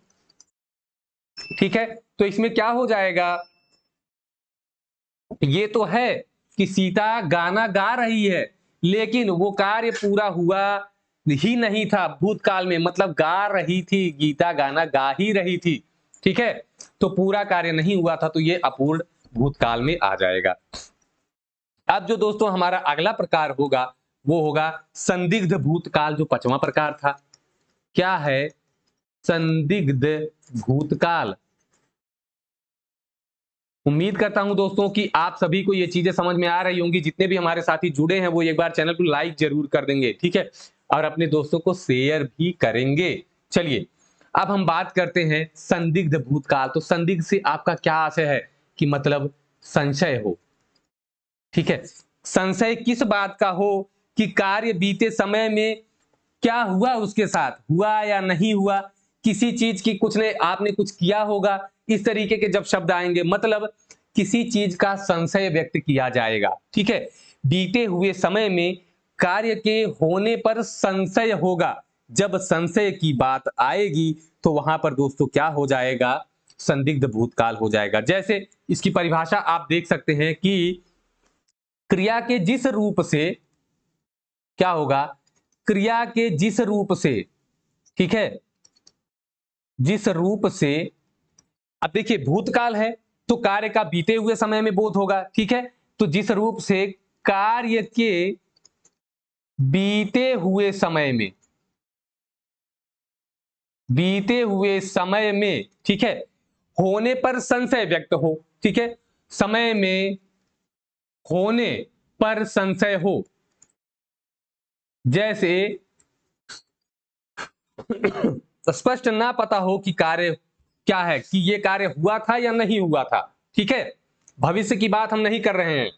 ठीक है। तो इसमें क्या हो जाएगा, ये तो है कि सीता गाना गा रही है, लेकिन वो कार्य पूरा हुआ ही नहीं था भूतकाल में, मतलब गा रही थी, गीता गाना गा ही रही थी, ठीक है। तो पूरा कार्य नहीं हुआ था, तो ये अपूर्ण भूतकाल में आ जाएगा। अब जो दोस्तों हमारा अगला प्रकार होगा वो होगा संदिग्ध भूतकाल, जो पांचवा प्रकार था। क्या है, संदिग्ध भूतकाल। उम्मीद करता हूं दोस्तों कि आप सभी को ये चीजें समझ में आ रही होंगी। जितने भी हमारे साथी जुड़े हैं वो एक बार चैनल को लाइक जरूर कर देंगे, ठीक है, और अपने दोस्तों को शेयर भी करेंगे। चलिए अब हम बात करते हैं संदिग्ध भूतकाल। तो संदिग्ध से आपका क्या आशय है कि मतलब संशय हो, ठीक है। संशय किस बात का हो कि कार्य बीते समय में क्या हुआ, उसके साथ हुआ या नहीं हुआ, किसी चीज की कुछ ने आपने कुछ किया होगा, इस तरीके के जब शब्द आएंगे मतलब किसी चीज का संशय व्यक्त किया जाएगा, ठीक है। बीते हुए समय में कार्य के होने पर संशय होगा। जब संशय की बात आएगी तो वहां पर दोस्तों क्या हो जाएगा, संदिग्ध भूतकाल हो जाएगा। जैसे इसकी परिभाषा आप देख सकते हैं कि क्रिया के जिस रूप से क्या होगा, क्रिया के जिस रूप से, ठीक है, जिस रूप से, अब देखिए भूतकाल है तो कार्य का बीते हुए समय में बोध होगा, ठीक है। तो जिस रूप से कार्य के बीते हुए समय में, बीते हुए समय में, ठीक है, होने पर संशय व्यक्त हो, ठीक है, समय में होने पर संशय हो। जैसे स्पष्ट ना पता हो कि कार्य क्या है, कि ये कार्य हुआ था या नहीं हुआ था, ठीक है। भविष्य की बात हम नहीं कर रहे हैं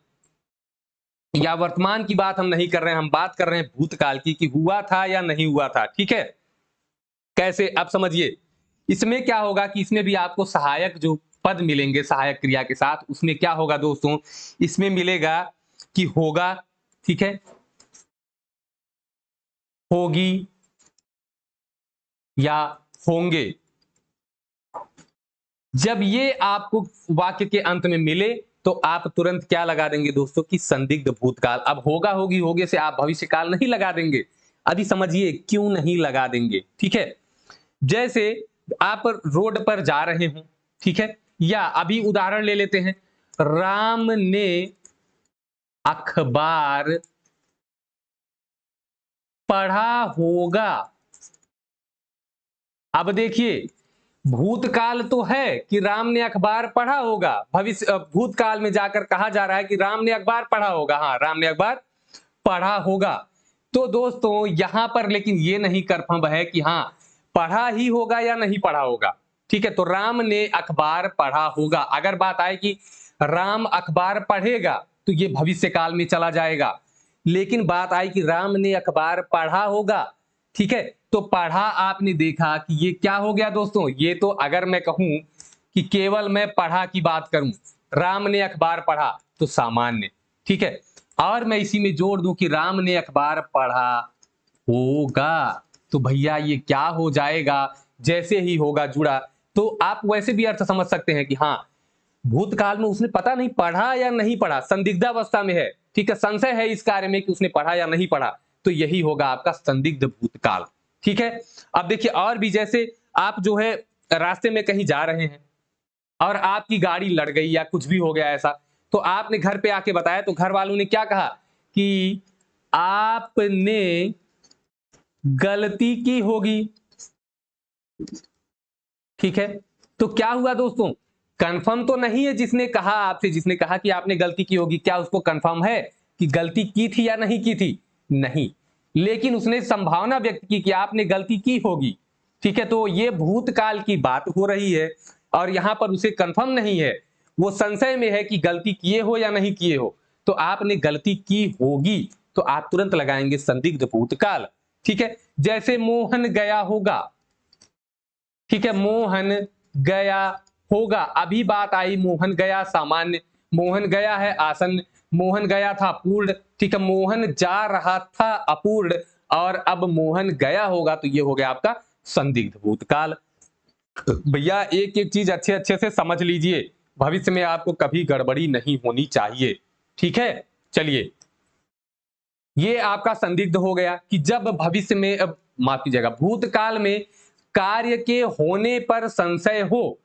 या वर्तमान की बात हम नहीं कर रहे हैं, हम बात कर रहे हैं भूतकाल की कि हुआ था या नहीं हुआ था, ठीक है। कैसे, आप समझिए इसमें क्या होगा कि इसमें भी आपको सहायक जो पद मिलेंगे सहायक क्रिया के साथ, उसमें क्या होगा दोस्तों, इसमें मिलेगा कि होगा, ठीक है, होगी या होंगे, जब ये आपको वाक्य के अंत में मिले तो आप तुरंत क्या लगा देंगे दोस्तों कि संदिग्ध भूतकाल। अब होगा होगी होगे से आप भविष्य काल नहीं लगा देंगे। अभी समझिए क्यों नहीं लगा देंगे, ठीक है। जैसे आप रोड पर जा रहे हो, ठीक है, या अभी उदाहरण ले लेते हैं, राम ने अखबार पढ़ा होगा। अब देखिए भूतकाल तो है कि राम ने अखबार पढ़ा होगा, भविष्य भूतकाल में जाकर कहा जा रहा है कि राम ने अखबार पढ़ा होगा। हाँ, राम ने अखबार पढ़ा होगा। तो दोस्तों यहां पर लेकिन ये नहीं कंफर्म है कि हाँ पढ़ा ही होगा या नहीं पढ़ा होगा, ठीक है। तो राम ने अखबार पढ़ा होगा, अगर बात आए कि राम अखबार पढ़ेगा तो ये भविष्य काल में चला जाएगा। लेकिन बात आई कि राम ने अखबार पढ़ा होगा, ठीक है, तो पढ़ा आपने देखा कि ये क्या हो गया दोस्तों, ये तो अगर मैं कहूं कि केवल मैं पढ़ा की बात करूं, राम ने अखबार पढ़ा तो सामान्य, ठीक है, और मैं इसी में जोड़ दूं कि राम ने अखबार पढ़ा होगा, तो भैया ये क्या हो जाएगा, जैसे ही होगा जुड़ा तो आप वैसे भी अर्थ समझ सकते हैं कि हाँ भूतकाल में उसने पता नहीं पढ़ा या नहीं पढ़ा, संदिग्धावस्था में है, ठीक है, संशय है इस कार्य में कि उसने पढ़ा या नहीं पढ़ा, तो यही होगा आपका संदिग्ध भूतकाल, ठीक है। अब देखिए और भी, जैसे आप जो है रास्ते में कहीं जा रहे हैं और आपकी गाड़ी लड़ गई या कुछ भी हो गया ऐसा, तो आपने घर पे आके बताया तो घर वालों ने क्या कहा कि आपने गलती की होगी, ठीक है। तो क्या हुआ दोस्तों, कंफर्म तो नहीं है जिसने कहा आपसे, जिसने कहा कि आपने गलती की होगी, क्या उसको कंफर्म है कि गलती की थी या नहीं की थी, नहीं, लेकिन उसने संभावना व्यक्त की कि आपने गलती की होगी, ठीक है। तो ये भूतकाल की बात हो रही है और यहां पर उसे कंफर्म नहीं है, वो संशय में है कि गलती किए हो या नहीं किए हो, तो आपने गलती की होगी तो आप तुरंत लगाएंगे संदिग्ध भूतकाल, ठीक है। जैसे मोहन गया होगा, ठीक है, मोहन गया होगा, अभी बात आई मोहन गया सामान्य, मोहन गया है आसन्न, मोहन गया था पूर्ण, ठीक है, मोहन जा रहा था अपूर्ण, और अब मोहन गया होगा तो ये हो गया आपका संदिग्ध भूतकाल। भैया एक एक चीज अच्छे अच्छे से समझ लीजिए, भविष्य में आपको कभी गड़बड़ी नहीं होनी चाहिए, ठीक है। चलिए ये आपका संदिग्ध हो गया कि जब भविष्य में, अब माफ कीजिएगा, भूतकाल में कार्य के होने पर संशय हो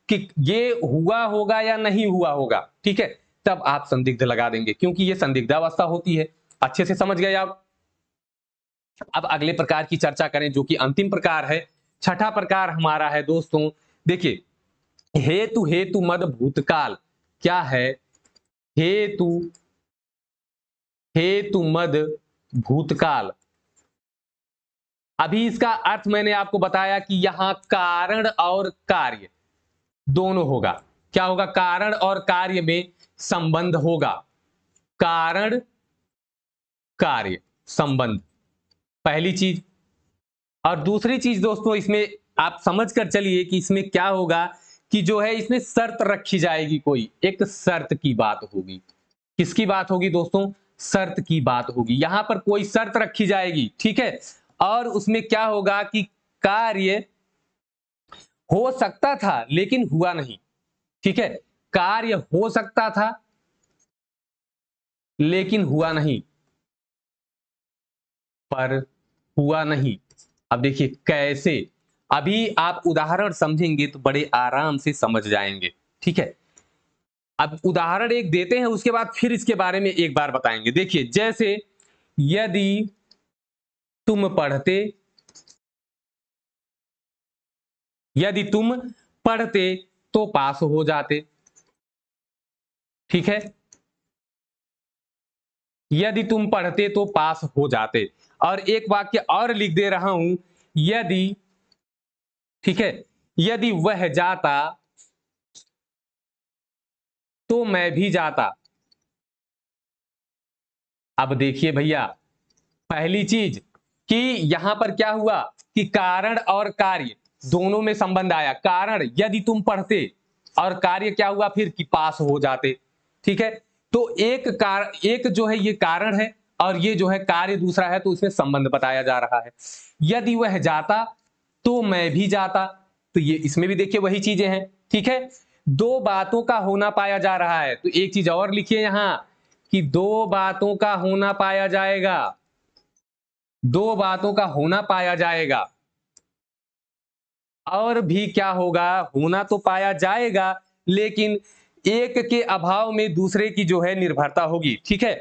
कि ये हुआ होगा या नहीं हुआ होगा, ठीक है, तब आप संदिग्ध लगा देंगे क्योंकि ये संदिग्धावस्था होती है। अच्छे से समझ गए आप। अब अगले प्रकार की चर्चा करें जो कि अंतिम प्रकार है, छठा प्रकार हमारा है दोस्तों, देखिए हेतु हेतु मद भूतकाल। क्या है हेतु हेतु मद भूतकाल। अभी इसका अर्थ मैंने आपको बताया कि यहां कारण और कार्य दोनों होगा। क्या होगा, कारण और कार्य में संबंध होगा, कारण कार्य संबंध, पहली चीज। और दूसरी चीज दोस्तों इसमें आप समझ कर चलिए कि इसमें क्या होगा कि जो है इसमें शर्त रखी जाएगी, कोई एक शर्त की बात होगी। किसकी बात होगी दोस्तों, शर्त की बात होगी, यहां पर कोई शर्त रखी जाएगी, ठीक है। और उसमें क्या होगा कि कार्य हो सकता था लेकिन हुआ नहीं, ठीक है, कार्य हो सकता था लेकिन हुआ नहीं, पर हुआ नहीं। अब देखिए कैसे, अभी आप उदाहरण समझेंगे तो बड़े आराम से समझ जाएंगे, ठीक है। अब उदाहरण एक देते हैं उसके बाद फिर इसके बारे में एक बार बताएंगे। देखिए जैसे यदि तुम पढ़ते, यदि तुम पढ़ते तो पास हो जाते, ठीक है, यदि तुम पढ़ते तो पास हो जाते। और एक वाक्य और लिख दे रहा हूं, यदि, ठीक है, यदि वह जाता तो मैं भी जाता। अब देखिए भैया पहली चीज कि यहां पर क्या हुआ कि कारण और कार्य दोनों में संबंध आया, कारण यदि तुम पढ़ते और कार्य क्या हुआ फिर कि पास हो जाते, ठीक है। तो एक जो है ये कारण है और ये जो है कार्य दूसरा है, तो इसमें संबंध बताया जा रहा है। यदि वह जाता तो मैं भी जाता, तो ये इसमें भी देखिए वही चीजें हैं, ठीक है, दो बातों का होना पाया जा रहा है। तो एक चीज और लिखिए यहां कि दो बातों का होना पाया जाएगा, दो बातों का होना पाया जाएगा। और भी क्या होगा, होना तो पाया जाएगा लेकिन एक के अभाव में दूसरे की जो है निर्भरता होगी। ठीक है,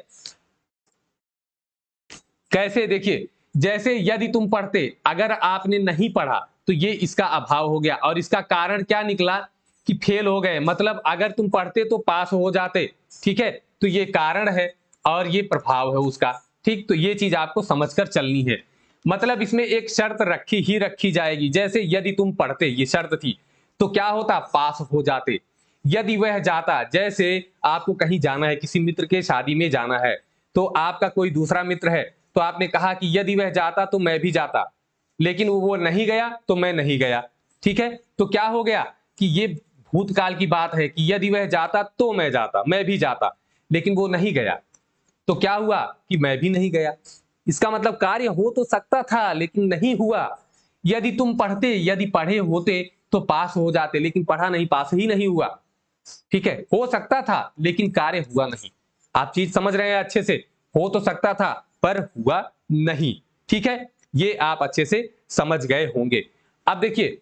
कैसे, देखिए, जैसे यदि तुम पढ़ते, अगर आपने नहीं पढ़ा तो ये इसका अभाव हो गया, और इसका कारण क्या निकला कि फेल हो गए, मतलब अगर तुम पढ़ते तो पास हो जाते। ठीक है, तो ये कारण है और ये प्रभाव है उसका। ठीक, तो ये चीज आपको समझकर चलनी है। मतलब इसमें एक शर्त रखी जाएगी, जैसे यदि तुम पढ़ते, ये शर्त थी, तो क्या होता, पास हो जाते। यदि वह जाता, जैसे आपको कहीं जाना है, किसी मित्र के शादी में जाना है, तो आपका कोई दूसरा मित्र है, तो आपने कहा कि यदि वह जाता तो मैं भी जाता, लेकिन वो नहीं गया तो मैं नहीं गया। ठीक है, तो क्या हो गया कि ये भूतकाल की बात है कि यदि वह जाता तो मैं जाता, मैं भी जाता, लेकिन वो नहीं गया, तो क्या हुआ कि मैं भी नहीं गया। इसका मतलब कार्य हो तो सकता था लेकिन नहीं हुआ। यदि तुम पढ़ते, यदि पढ़े होते तो पास हो जाते, लेकिन पढ़ा नहीं, पास ही नहीं हुआ। ठीक है, हो सकता था लेकिन कार्य हुआ नहीं। आप चीज समझ रहे हैं अच्छे से, हो तो सकता था पर हुआ नहीं। ठीक है, ये आप अच्छे से समझ गए होंगे। अब देखिए,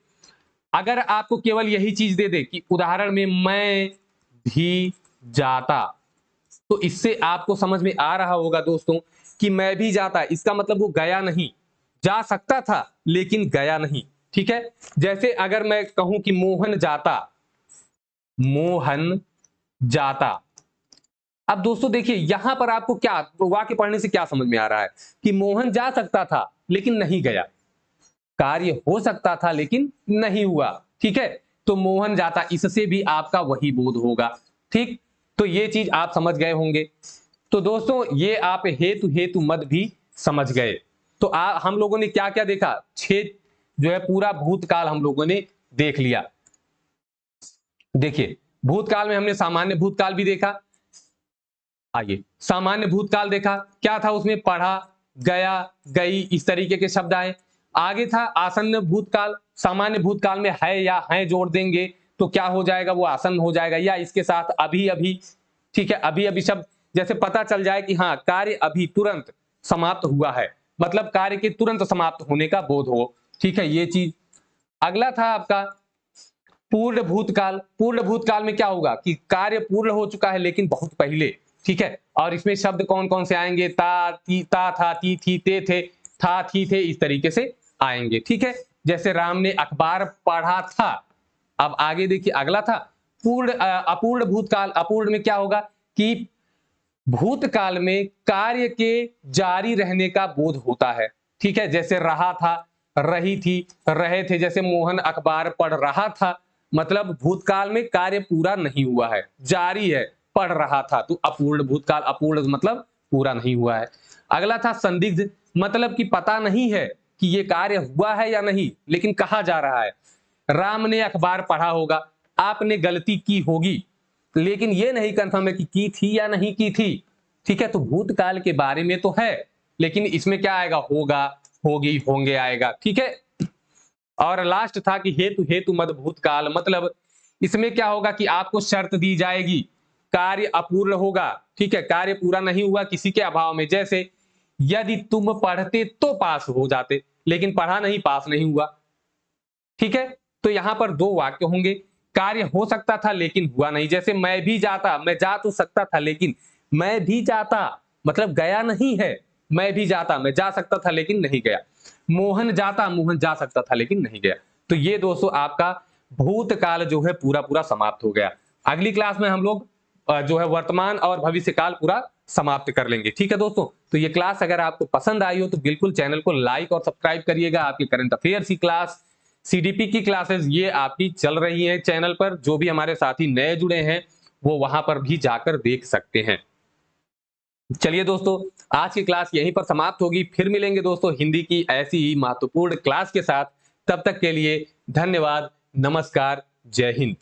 अगर आपको केवल यही चीज दे दे कि उदाहरण में मैं भी जाता, तो इससे आपको समझ में आ रहा होगा दोस्तों कि मैं भी जाता, इसका मतलब वो गया नहीं, जा सकता था लेकिन गया नहीं। ठीक है, जैसे अगर मैं कहूं कि मोहन जाता, मोहन जाता। अब दोस्तों देखिए, यहां पर आपको क्या वाक्य पढ़ने से क्या समझ में आ रहा है कि मोहन जा सकता था लेकिन नहीं गया, कार्य हो सकता था लेकिन नहीं हुआ। ठीक है, तो मोहन जाता, इससे भी आपका वही बोध होगा। ठीक, तो ये चीज आप समझ गए होंगे। तो दोस्तों ये आप हेतु हेतु मत भी समझ गए। तो हम लोगों ने क्या क्या देखा, 6 जो है पूरा भूतकाल हम लोगों ने देख लिया। देखिए, भूतकाल में हमने सामान्य भूतकाल भी देखा। आइए, सामान्य भूतकाल देखा, क्या था उसमें, पढ़ा, गया, गई, इस तरीके के शब्द आए। आगे था आसन्न भूतकाल, सामान्य भूतकाल में है या है जोड़ देंगे तो क्या हो जाएगा, वो आसन्न हो जाएगा, या इसके साथ अभी अभी। ठीक है, अभी अभी शब्द जैसे पता चल जाए कि हाँ कार्य अभी तुरंत समाप्त हुआ है, मतलब कार्य के तुरंत समाप्त होने का बोध हो। ठीक है, ये चीज। अगला था आपका पूर्ण भूतकाल। पूर्ण भूतकाल में क्या होगा कि कार्य पूर्ण हो चुका है लेकिन बहुत पहले। ठीक है, और इसमें शब्द कौन कौन से आएंगे, ता, ती, ता था, ती थी, ते थे, था, थी, थे, इस तरीके से आएंगे। ठीक है, जैसे राम ने अखबार पढ़ा था। अब आगे देखिए, अगला था पूर्ण अपूर्ण भूतकाल। अपूर्ण में क्या होगा कि भूतकाल में कार्य के जारी रहने का बोध होता है। ठीक है, जैसे रहा था, रही थी, रहे थे, जैसे मोहन अखबार पढ़ रहा था, मतलब भूतकाल में कार्य पूरा नहीं हुआ है, जारी है, पढ़ रहा था, तो अपूर्ण भूतकाल। अपूर्ण मतलब पूरा नहीं हुआ है। अगला था संदिग्ध, मतलब कि पता नहीं है कि ये कार्य हुआ है या नहीं, लेकिन कहा जा रहा है। राम ने अखबार पढ़ा होगा, आपने गलती की होगी, लेकिन ये नहीं कंफर्म है कि की थी या नहीं की थी। ठीक है, तो भूतकाल के बारे में तो है, लेकिन इसमें क्या आएगा, होगा, होगी, होंगे आएगा। ठीक है, और लास्ट था कि हेतु हेतु मद भूतकाल, मतलब इसमें क्या होगा कि आपको शर्त दी जाएगी, कार्य अपूर्ण होगा। ठीक है, कार्य पूरा नहीं हुआ किसी के अभाव में, जैसे यदि तुम पढ़ते तो पास हो जाते, लेकिन पढ़ा नहीं, पास नहीं हुआ। ठीक है, तो यहां पर दो वाक्य होंगे, कार्य हो सकता था लेकिन हुआ नहीं, जैसे मैं भी जाता, मैं जा तो सकता था लेकिन मैं भी जाता, मतलब गया नहीं है, मैं भी जाता, मैं जा सकता था लेकिन नहीं गया। मोहन जाता, मोहन जा सकता था लेकिन नहीं गया। तो ये दोस्तों आपका भूतकाल जो है पूरा पूरा समाप्त हो गया। अगली क्लास में हम लोग जो है वर्तमान और भविष्य काल पूरा समाप्त कर लेंगे। ठीक है दोस्तों, तो ये क्लास अगर आपको पसंद आई हो तो बिल्कुल चैनल को लाइक और सब्सक्राइब करिएगा। आपकी करंट अफेयर्स की क्लास, सीडीपी की क्लासेस ये आपकी चल रही हैं चैनल पर। जो भी हमारे साथी नए जुड़े हैं वो वहां पर भी जाकर देख सकते हैं। चलिए दोस्तों, आज की क्लास यहीं पर समाप्त होगी। फिर मिलेंगे दोस्तों हिंदी की ऐसी ही महत्वपूर्ण क्लास के साथ। तब तक के लिए धन्यवाद, नमस्कार, जय हिंद।